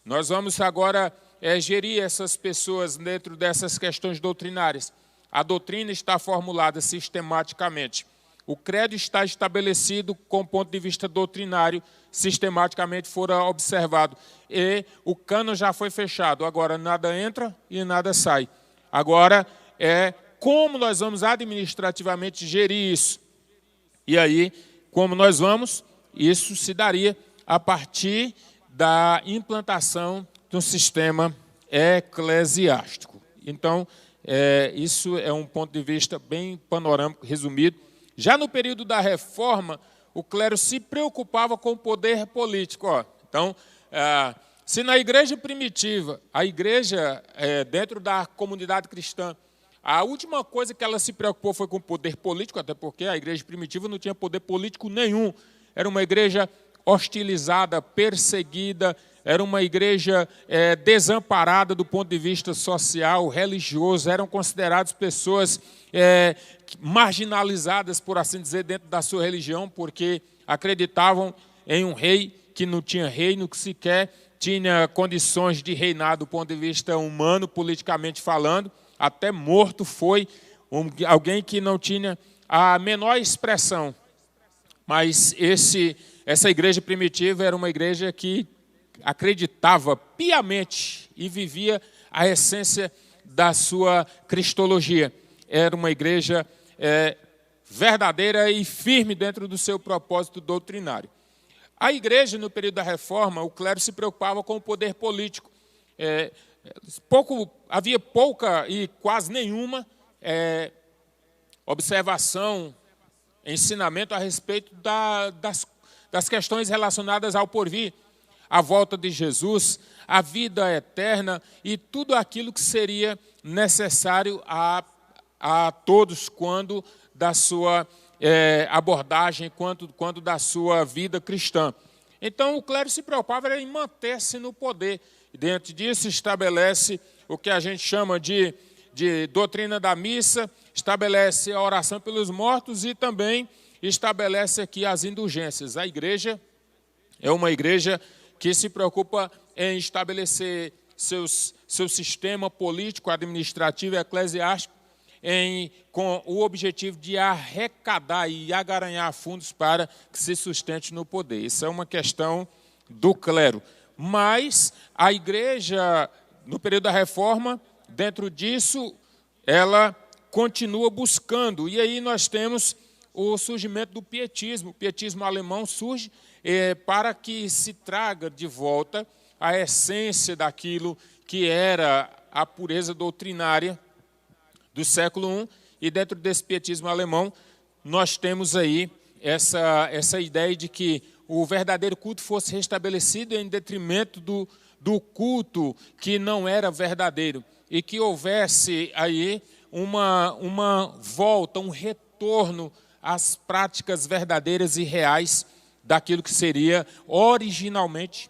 Nós vamos agora gerir essas pessoas dentro dessas questões doutrinárias. A doutrina está formulada sistematicamente. O credo está estabelecido com o ponto de vista doutrinário, sistematicamente fora observado. E o cânon já foi fechado. Agora nada entra e nada sai. Agora como nós vamos administrativamente gerir isso. E aí, como nós vamos, isso se daria a partir da implantação de um sistema eclesiástico. Então, isso é um ponto de vista bem panorâmico, resumido. Já no período da Reforma, o clero se preocupava com o poder político. Então, se na igreja primitiva, a igreja, dentro da comunidade cristã, a última coisa que ela se preocupou foi com o poder político, até porque a igreja primitiva não tinha poder político nenhum. Era uma igreja hostilizada, perseguida, era uma igreja desamparada do ponto de vista social, religioso, eram considerados pessoas marginalizadas, por assim dizer, dentro da sua religião, porque acreditavam em um rei que não tinha reino, que sequer tinha condições de reinar do ponto de vista humano, politicamente falando. Até morto foi alguém que não tinha a menor expressão. Mas essa igreja primitiva era uma igreja que acreditava piamente e vivia a essência da sua cristologia. Era uma igreja verdadeira e firme dentro do seu propósito doutrinário. A igreja, no período da Reforma, o clero se preocupava com o poder político. Havia pouca e quase nenhuma observação, ensinamento a respeito das questões relacionadas ao porvir, a volta de Jesus, a vida eterna e tudo aquilo que seria necessário a todos quando da sua abordagem, quando da sua vida cristã. Então, o clero se preocupava em manter-se no poder. E dentro disso estabelece o que a gente chama de doutrina da missa, estabelece a oração pelos mortos e também estabelece aqui as indulgências. A igreja é uma igreja que se preocupa em estabelecer seu sistema político, administrativo e eclesiástico com o objetivo de arrecadar e agaranhar fundos para que se sustente no poder. Isso é uma questão do clero. Mas a igreja, no período da Reforma, dentro disso, ela continua buscando. E aí nós temos o surgimento do pietismo. O pietismo alemão surge para que se traga de volta a essência daquilo que era a pureza doutrinária do século I. E dentro desse pietismo alemão, nós temos aí essa ideia de que o verdadeiro culto fosse restabelecido em detrimento do culto que não era verdadeiro. E que houvesse aí uma volta, um retorno às práticas verdadeiras e reais daquilo que seria originalmente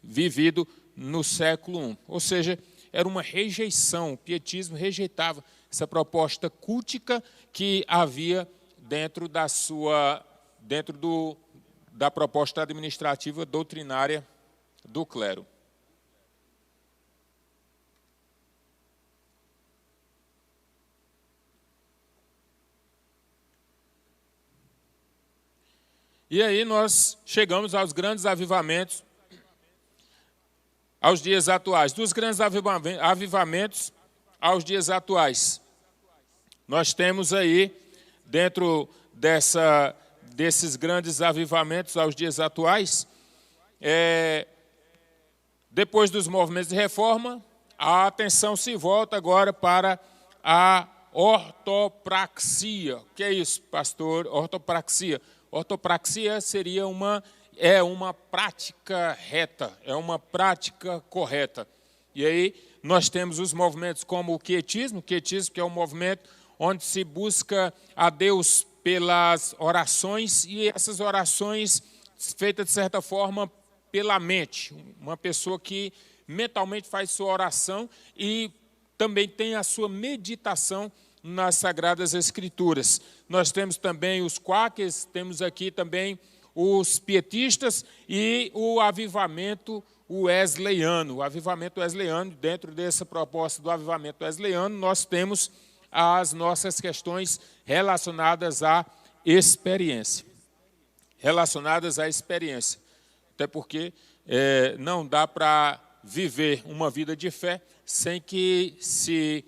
vivido no século I. Ou seja, era uma rejeição, o pietismo rejeitava essa proposta cultica que havia dentro da proposta administrativa doutrinária do clero. E aí nós chegamos aos grandes avivamentos, aos dias atuais. Dos grandes avivamentos aos dias atuais. Nós temos aí, dentro desses grandes avivamentos aos dias atuais, depois dos movimentos de reforma, a atenção se volta agora para a ortopraxia. O que é isso, pastor? Ortopraxia. Ortopraxia seria uma prática reta, é uma prática correta. E aí nós temos os movimentos como o quietismo que é um movimento onde se busca a Deus pelas orações, e essas orações feitas, de certa forma, pela mente. Uma pessoa que mentalmente faz sua oração e também tem a sua meditação nas Sagradas Escrituras. Nós temos também os quáquers, temos aqui também os pietistas e o avivamento wesleyano. O avivamento wesleyano, dentro dessa proposta do avivamento wesleyano, nós temos as nossas questões relacionadas à experiência. Até porque não dá para viver uma vida de fé sem que se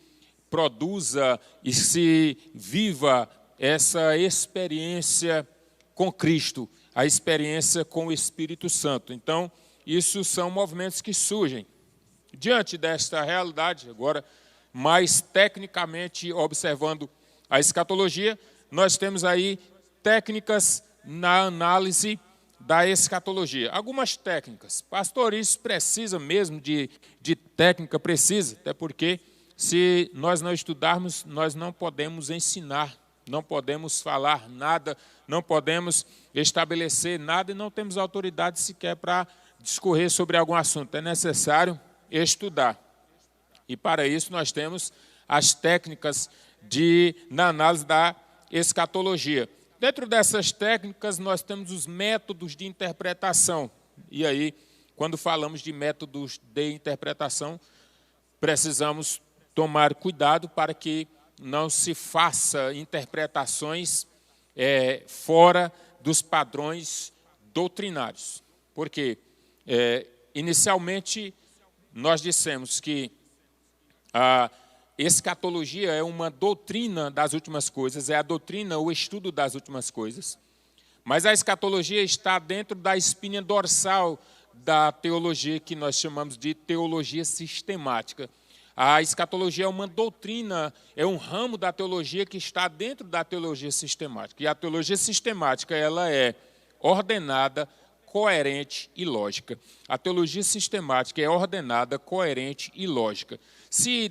produza e se viva essa experiência com Cristo, a experiência com o Espírito Santo. Então, isso são movimentos que surgem. Diante desta realidade, agora, mais tecnicamente observando a escatologia, nós temos aí técnicas na análise da escatologia. Algumas técnicas. Pastor, isso precisa mesmo de técnica? Precisa, até porque se nós não estudarmos, nós não podemos ensinar, não podemos falar nada, não podemos estabelecer nada e não temos autoridade sequer para discorrer sobre algum assunto. É necessário estudar. E para isso nós temos as técnicas na análise da escatologia. Dentro dessas técnicas, nós temos os métodos de interpretação. E aí, quando falamos de métodos de interpretação, precisamos tomar cuidado para que não se faça interpretações fora dos padrões doutrinários. Porque, inicialmente, nós dissemos que a escatologia é uma doutrina das últimas coisas, é a doutrina, o estudo das últimas coisas. Mas a escatologia está dentro da espinha dorsal da teologia, que nós chamamos de teologia sistemática. A escatologia é uma doutrina, é um ramo da teologia que está dentro da teologia sistemática. E a teologia sistemática, ela é ordenada, coerente e lógica. A teologia sistemática é ordenada, coerente e lógica. Se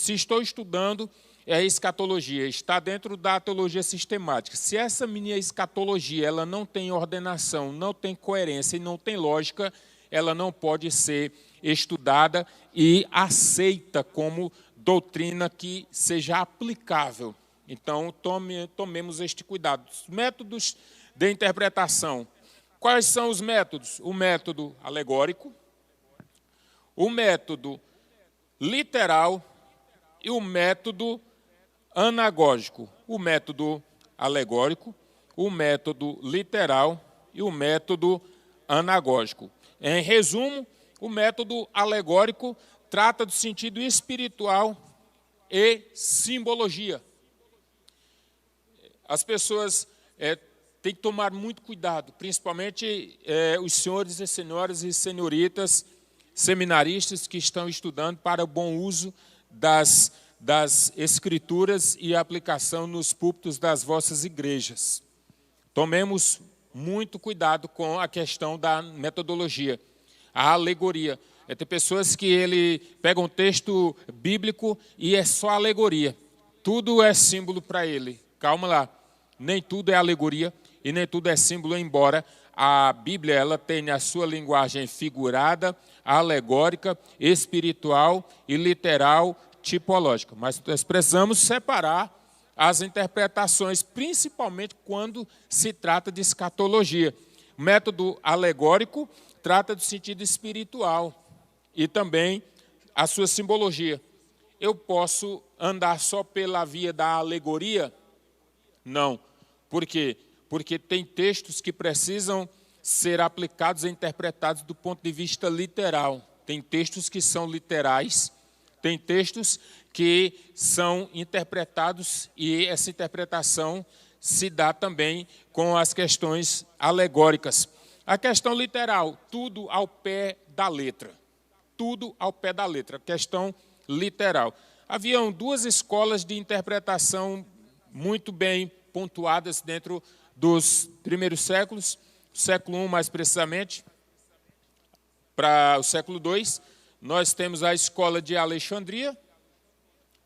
estou estudando a escatologia, está dentro da teologia sistemática. Se essa minha escatologia ela não tem ordenação, não tem coerência e não tem lógica, ela não pode ser estudada e aceita como doutrina que seja aplicável. Então, tomemos este cuidado. Os métodos de interpretação. Quais são os métodos? O método alegórico, o método literal e o método anagógico. O método alegórico, o método literal e o método anagógico. Em resumo, o método alegórico trata do sentido espiritual e simbologia. As pessoas têm que tomar muito cuidado, principalmente os senhores e senhoras e senhoritas seminaristas que estão estudando para o bom uso das escrituras e aplicação nos púlpitos das vossas igrejas. Tomemos muito cuidado com a questão da metodologia, a alegoria. Tem pessoas que ele pega um texto bíblico e é só alegoria. Tudo é símbolo para ele. Calma lá, nem tudo é alegoria e nem tudo é símbolo, embora a Bíblia ela tenha a sua linguagem figurada, alegórica, espiritual e literal, tipológica. Mas nós precisamos separar as interpretações, principalmente quando se trata de escatologia. O método alegórico trata do sentido espiritual e também a sua simbologia. Eu posso andar só pela via da alegoria? Não. Por quê? Porque tem textos que precisam ser aplicados e interpretados do ponto de vista literal. Tem textos que são literais, tem textos que são interpretados e essa interpretação se dá também com as questões alegóricas. A questão literal, tudo ao pé da letra. Tudo ao pé da letra, questão literal. Haviam duas escolas de interpretação muito bem pontuadas dentro dos primeiros séculos, século I mais precisamente, para o século II, nós temos a escola de Alexandria,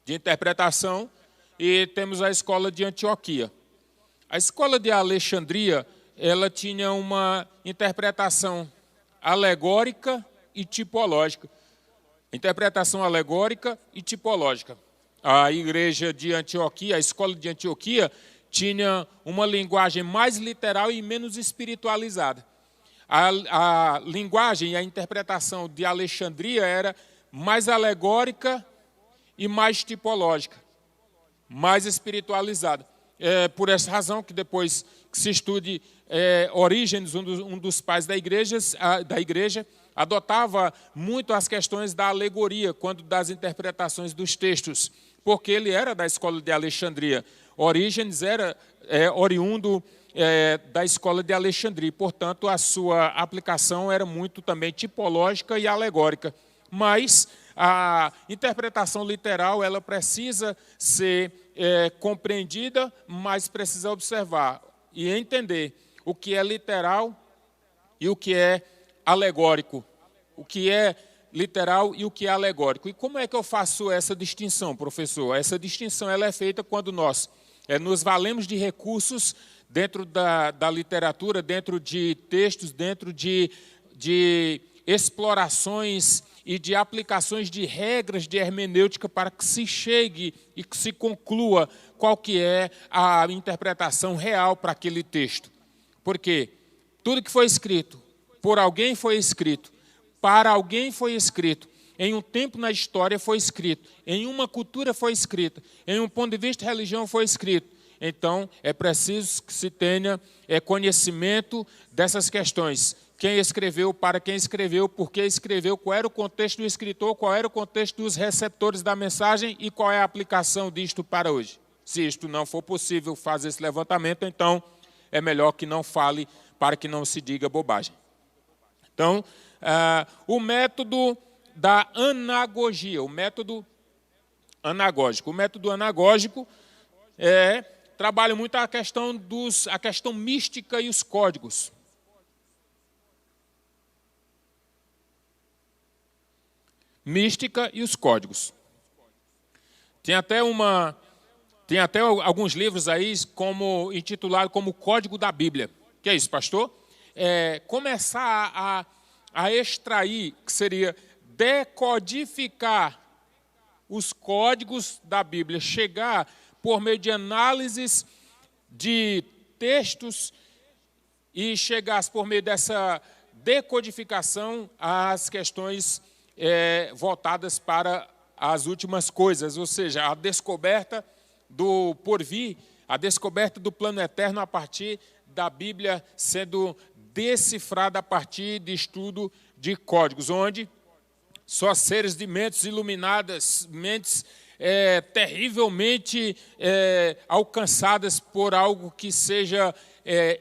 de interpretação, e temos a escola de Antioquia. A escola de Alexandria, ela tinha uma interpretação alegórica e tipológica. Interpretação alegórica e tipológica. A igreja de Antioquia, a escola de Antioquia, tinha uma linguagem mais literal e menos espiritualizada. A linguagem e a interpretação de Alexandria era mais alegórica e mais tipológica, mais espiritualizada. É por essa razão que depois que se estude Orígenes, um dos pais da igreja, adotava muito as questões da alegoria, quando das interpretações dos textos, porque ele era da escola de Alexandria. Orígenes era oriundo da escola de Alexandria, portanto, a sua aplicação era muito também tipológica e alegórica. Mas a interpretação literal ela precisa ser compreendida, mas precisa observar e entender o que é literal e o que é alegórico. O que é literal e o que é alegórico. E como é que eu faço essa distinção, professor? Essa distinção ela é feita quando nós nos valemos de recursos dentro da literatura, dentro de textos, dentro de explorações e de aplicações de regras de hermenêutica para que se chegue e que se conclua qual que é a interpretação real para aquele texto. Porque tudo que foi escrito, por alguém foi escrito, para alguém foi escrito, em um tempo na história foi escrito, em uma cultura foi escrito, em um ponto de vista de religião foi escrito. Então, é preciso que se tenha conhecimento dessas questões. Quem escreveu, para quem escreveu, por que escreveu, qual era o contexto do escritor, qual era o contexto dos receptores da mensagem e qual é a aplicação disto para hoje. Se isto não for possível fazer esse levantamento, então é melhor que não fale para que não se diga bobagem. Então, o método da anagogia, o método anagógico. O método anagógico trabalha muito a questão mística e os códigos. Mística e os códigos. Tem até alguns livros aí intitulados como Código da Bíblia. Que é isso, pastor? Começar a extrair, que seria decodificar os códigos da Bíblia, chegar por meio de análises de textos e chegar por meio dessa decodificação às questões voltadas para as últimas coisas, ou seja, a descoberta do porvir, a descoberta do plano eterno a partir da Bíblia sendo decifrada a partir de estudo de códigos, onde só seres de mentes iluminadas, mentes terrivelmente alcançadas por algo que seja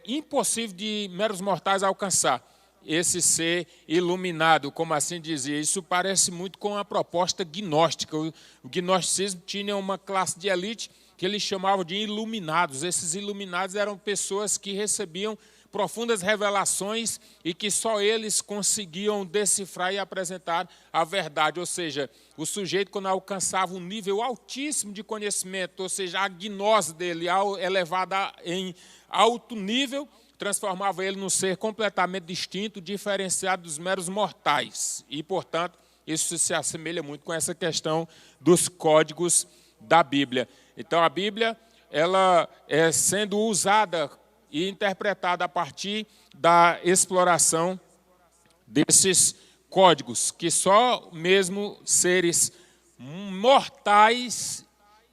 impossível de meros mortais alcançar. Esse ser iluminado, como assim dizia, isso parece muito com a proposta gnóstica. O gnosticismo tinha uma classe de elite que eles chamavam de iluminados. Esses iluminados eram pessoas que recebiam profundas revelações e que só eles conseguiam decifrar e apresentar a verdade. Ou seja, o sujeito, quando alcançava um nível altíssimo de conhecimento, ou seja, a gnose dele elevada em alto nível, transformava ele num ser completamente distinto, diferenciado dos meros mortais. E, portanto, isso se assemelha muito com essa questão dos códigos da Bíblia. Então, a Bíblia ela é sendo usada e interpretada a partir da exploração desses códigos, que só mesmo seres mortais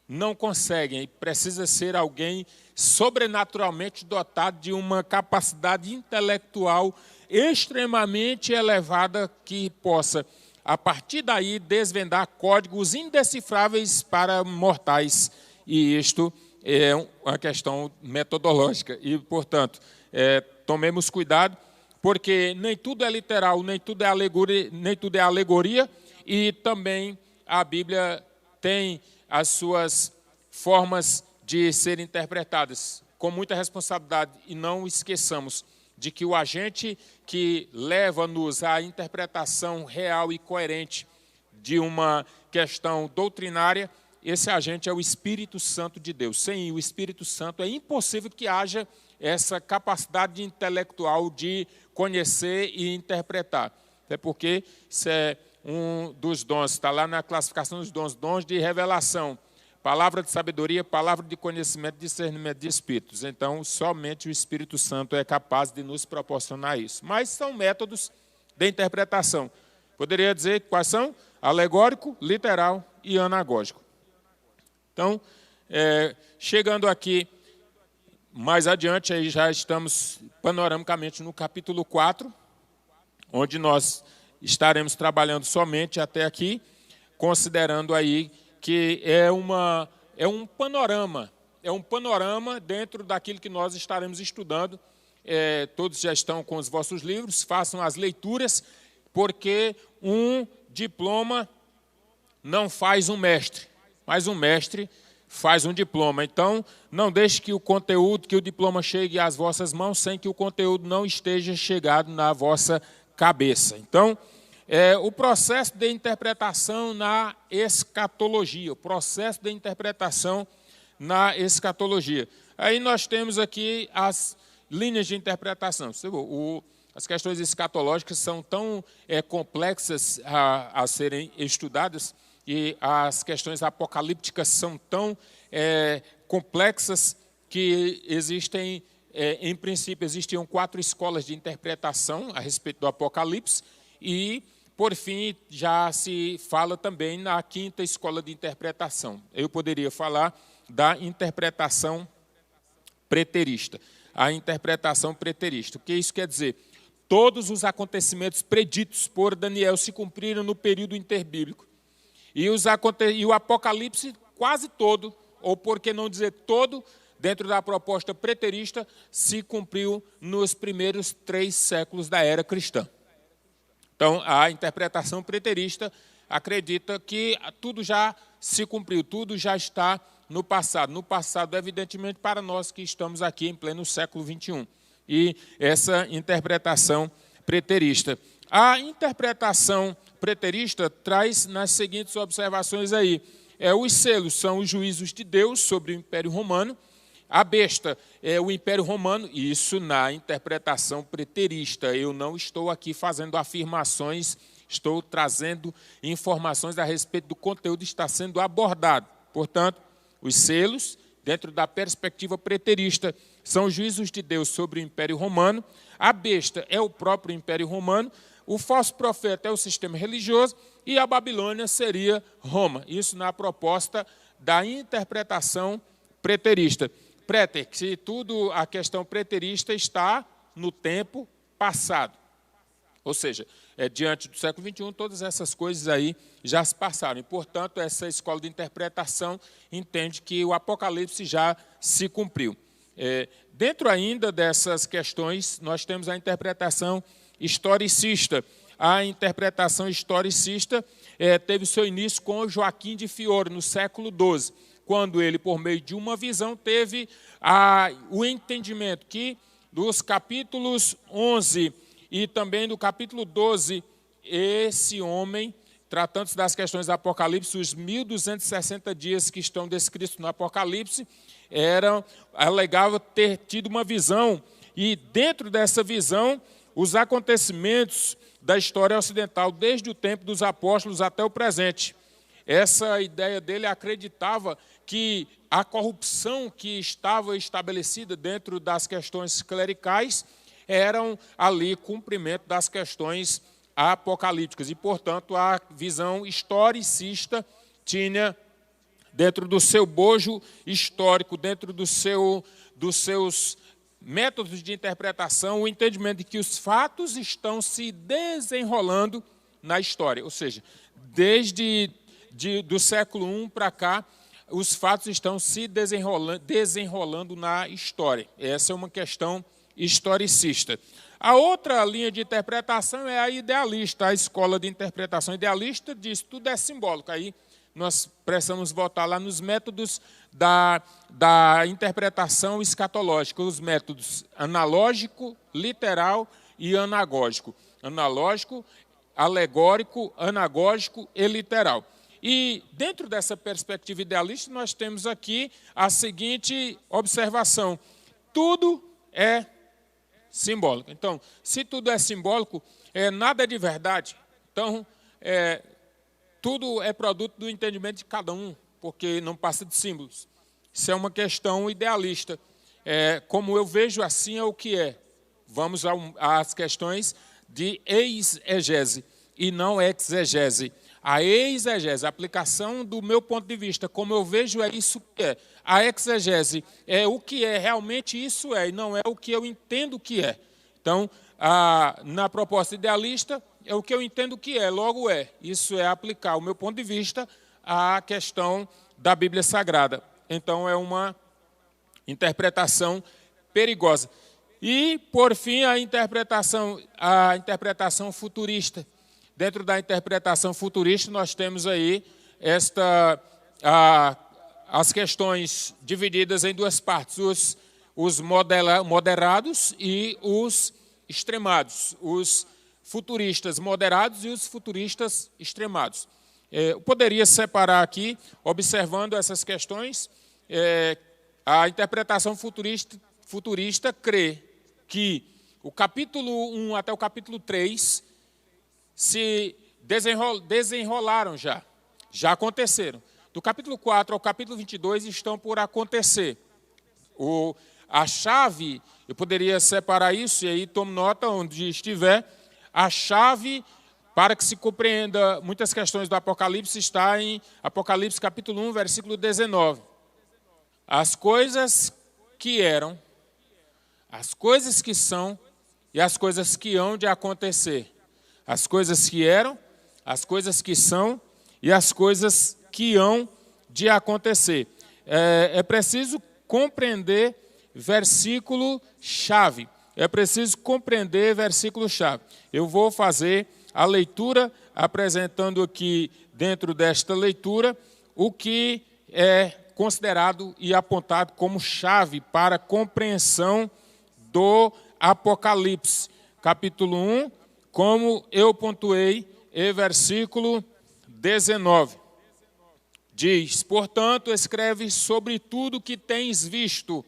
não conseguem. Precisa ser alguém sobrenaturalmente dotado de uma capacidade intelectual extremamente elevada que possa, a partir daí, desvendar códigos indecifráveis para mortais. E isto é uma questão metodológica. E, portanto, tomemos cuidado, porque nem tudo é literal, nem tudo é alegoria, e também a Bíblia tem as suas formas de serem interpretadas com muita responsabilidade. E não esqueçamos de que o agente que leva-nos à interpretação real e coerente de uma questão doutrinária, esse agente é o Espírito Santo de Deus. Sem o Espírito Santo é impossível que haja essa capacidade intelectual de conhecer e interpretar. Até porque isso é um dos dons, está lá na classificação dos dons, dons de revelação, palavra de sabedoria, palavra de conhecimento, discernimento de espíritos. Então, somente o Espírito Santo é capaz de nos proporcionar isso. Mas são métodos de interpretação. Poderia dizer quais são? Alegórico, literal e anagógico. Então, chegando aqui mais adiante, aí já estamos panoramicamente no capítulo 4, onde nós estaremos trabalhando somente até aqui, considerando aí que é um panorama dentro daquilo que nós estaremos estudando. Todos já estão com os vossos livros, façam as leituras, porque um diploma não faz um mestre, mas um mestre faz um diploma. Então, não deixe que o conteúdo, que o diploma chegue às vossas mãos sem que o conteúdo não esteja chegado na vossa cabeça. Então, o processo de interpretação na escatologia, o processo de interpretação na escatologia. Aí nós temos aqui as linhas de interpretação. As questões escatológicas são tão complexas a serem estudadas, e as questões apocalípticas são tão complexas que existem, em princípio, existiam 4 escolas de interpretação a respeito do Apocalipse, e, por fim, já se fala também na 5ª escola de interpretação. Eu poderia falar da interpretação preterista. A interpretação preterista. O que isso quer dizer? Todos os acontecimentos preditos por Daniel se cumpriram no período interbíblico. E o Apocalipse quase todo, ou por que não dizer todo, dentro da proposta preterista, se cumpriu nos primeiros 3 séculos da era cristã. Então, a interpretação preterista acredita que tudo já se cumpriu, tudo já está no passado. No passado, evidentemente, para nós que estamos aqui em pleno século XXI. E essa interpretação preterista. A interpretação preterista traz nas seguintes observações aí. Os selos são os juízos de Deus sobre o Império Romano. A besta é o Império Romano, isso na interpretação preterista. Eu não estou aqui fazendo afirmações, estou trazendo informações a respeito do conteúdo que está sendo abordado. Portanto, os selos, dentro da perspectiva preterista, são os juízos de Deus sobre o Império Romano. A besta é o próprio Império Romano. O falso profeta é o sistema religioso. E a Babilônia seria Roma. Isso na proposta da interpretação preterista. Préter, que tudo a questão preterista está no tempo passado. Ou seja, diante do século XXI, todas essas coisas aí já se passaram. E, portanto, essa escola de interpretação entende que o Apocalipse já se cumpriu. Dentro ainda dessas questões, nós temos a interpretação historicista. A interpretação historicista teve seu início com Joaquim de Fiore, no século XII, quando ele, por meio de uma visão, teve o entendimento que dos capítulos 11 e também do capítulo 12, esse homem, tratando-se das questões do Apocalipse, os 1.260 dias que estão descritos no Apocalipse, alegava ter tido uma visão, e dentro dessa visão, os acontecimentos da história ocidental, desde o tempo dos apóstolos até o presente. Essa ideia dele acreditava que a corrupção que estava estabelecida dentro das questões clericais eram ali cumprimento das questões apocalípticas. E, portanto, a visão historicista tinha, dentro do seu bojo histórico, dentro dos seus métodos de interpretação, o entendimento de que os fatos estão se desenrolando na história. Ou seja, desde do século I para cá, os fatos estão se desenrolando na história. Essa é uma questão historicista. A outra linha de interpretação é a idealista. A escola de interpretação idealista diz que tudo é simbólico. Aí nós precisamos voltar lá nos métodos da interpretação escatológica, os métodos analógico, literal e anagógico. Analógico, alegórico, anagógico e literal. E dentro dessa perspectiva idealista, nós temos aqui a seguinte observação: tudo é simbólico. Então, se tudo é simbólico, nada é de verdade. Então, tudo é produto do entendimento de cada um, porque não passa de símbolos. Isso é uma questão idealista. Como eu vejo, assim é o que é. Vamos às questões de exegese e não exegese. A exegese, a aplicação do meu ponto de vista, como eu vejo, é isso que é. A exegese é o que é, realmente isso é, e não é o que eu entendo que é. Então, na proposta idealista, é o que eu entendo que é, logo é. Isso é aplicar o meu ponto de vista à questão da Bíblia Sagrada. Então, é uma interpretação perigosa. E, por fim, a interpretação futurista. Dentro da interpretação futurista, nós temos aí as questões divididas em duas partes, os moderados e os extremados, os futuristas moderados e os futuristas extremados. Eu poderia separar aqui, observando essas questões, a interpretação futurista crê que o capítulo 1 até o capítulo 3 se desenrolaram já aconteceram. Do capítulo 4 ao capítulo 22 estão por acontecer. A chave, eu poderia separar isso, e aí tome nota onde estiver, a chave para que se compreenda muitas questões do Apocalipse está em Apocalipse capítulo 1, versículo 19. As coisas que eram, as coisas que são e as coisas que hão de acontecer. As coisas que eram, as coisas que são e as coisas que hão de acontecer. É preciso compreender versículo-chave. É preciso compreender versículo-chave. Eu vou fazer a leitura, apresentando aqui, dentro desta leitura, o que é considerado e apontado como chave para a compreensão do Apocalipse. Capítulo 1, como eu pontuei, e versículo 19. Diz, portanto, escreve sobre tudo que tens visto,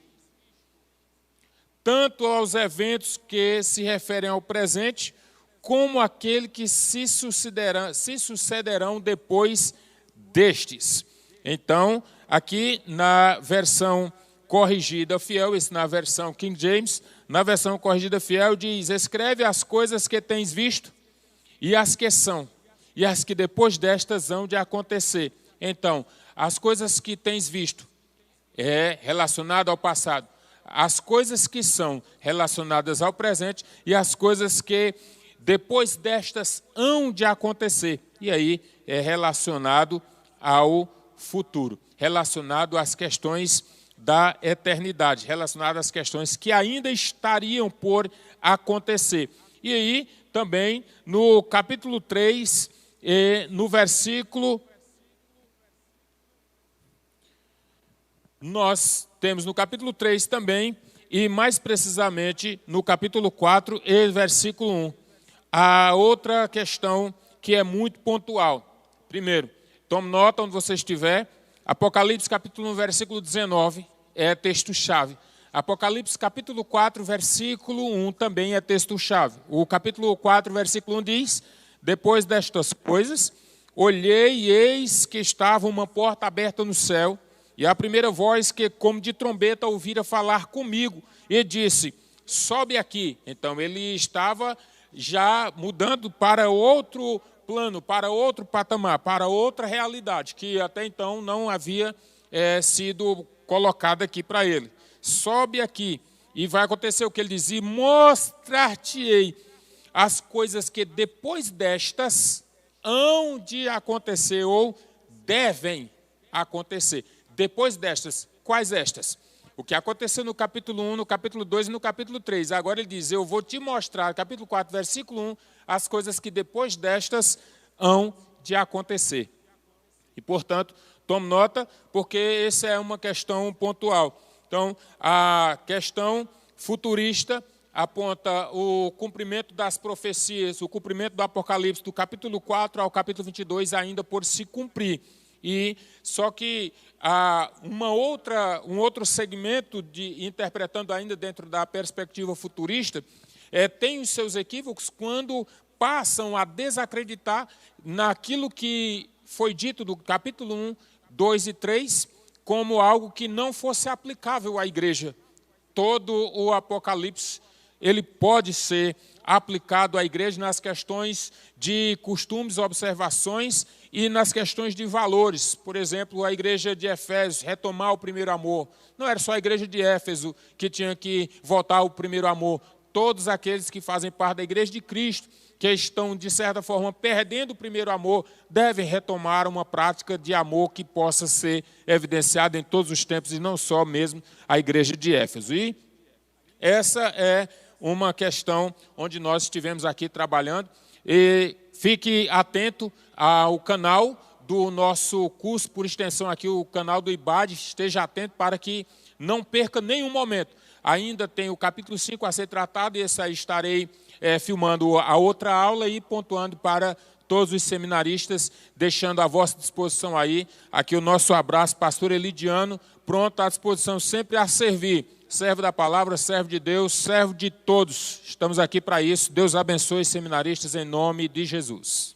tanto aos eventos que se referem ao presente, como aquele que se sucederão depois destes. Então, aqui na versão corrigida fiel, isso na versão King James, na versão corrigida fiel diz, escreve as coisas que tens visto, e as que são, e as que depois destas hão de acontecer. Então, as coisas que tens visto é relacionado ao passado, as coisas que são relacionadas ao presente e as coisas que depois destas hão de acontecer. E aí é relacionado ao futuro, relacionado às questões da eternidade, relacionado às questões que ainda estariam por acontecer. E aí também no capítulo 3, no versículo, nós temos no capítulo 3 também, e mais precisamente no capítulo 4 e versículo 1, a outra questão que é muito pontual. Primeiro, tome nota onde você estiver, Apocalipse capítulo 1, versículo 19, é texto-chave. Apocalipse capítulo 4, versículo 1 também é texto-chave. O capítulo 4, versículo 1 diz, depois destas coisas, olhei e eis que estava uma porta aberta no céu, e a primeira voz que, como de trombeta, ouvira falar comigo, e disse, sobe aqui. Então, ele estava já mudando para outro plano, para outro patamar, para outra realidade, que até então não havia sido colocada aqui para ele. Sobe aqui, e vai acontecer o que ele dizia, mostrar-te-ei as coisas que depois destas hão de acontecer, ou devem acontecer. Depois destas, quais estas? O que aconteceu no capítulo 1, no capítulo 2 e no capítulo 3. Agora ele diz, eu vou te mostrar, capítulo 4, versículo 1, as coisas que depois destas hão de acontecer. E, portanto, tome nota, porque essa é uma questão pontual. Então, a questão futurista aponta o cumprimento das profecias, o cumprimento do Apocalipse, do capítulo 4 ao capítulo 22, ainda por se cumprir. E só que um outro segmento, interpretando ainda dentro da perspectiva futurista, tem os seus equívocos quando passam a desacreditar naquilo que foi dito do capítulo 1, 2 e 3, como algo que não fosse aplicável à igreja. Todo o Apocalipse ele pode ser aplicado à igreja nas questões de costumes, observações e nas questões de valores. Por exemplo, a igreja de Efésios, retomar o primeiro amor. Não era só a igreja de Éfeso que tinha que voltar ao primeiro amor. Todos aqueles que fazem parte da igreja de Cristo, que estão, de certa forma, perdendo o primeiro amor, devem retomar uma prática de amor que possa ser evidenciada em todos os tempos, e não só mesmo a igreja de Éfeso. E essa é uma questão onde nós estivemos aqui trabalhando. E fique atento ao canal do nosso curso, por extensão aqui, o canal do IBAD, esteja atento para que não perca nenhum momento. Ainda tem o capítulo 5 a ser tratado, e esse aí estarei filmando a outra aula e pontuando para todos os seminaristas, deixando à vossa disposição aí, aqui o nosso abraço, pastor Elidiano, pronto à disposição sempre a servir. Servo da palavra, servo de Deus, servo de todos. Estamos aqui para isso. Deus abençoe os seminaristas em nome de Jesus.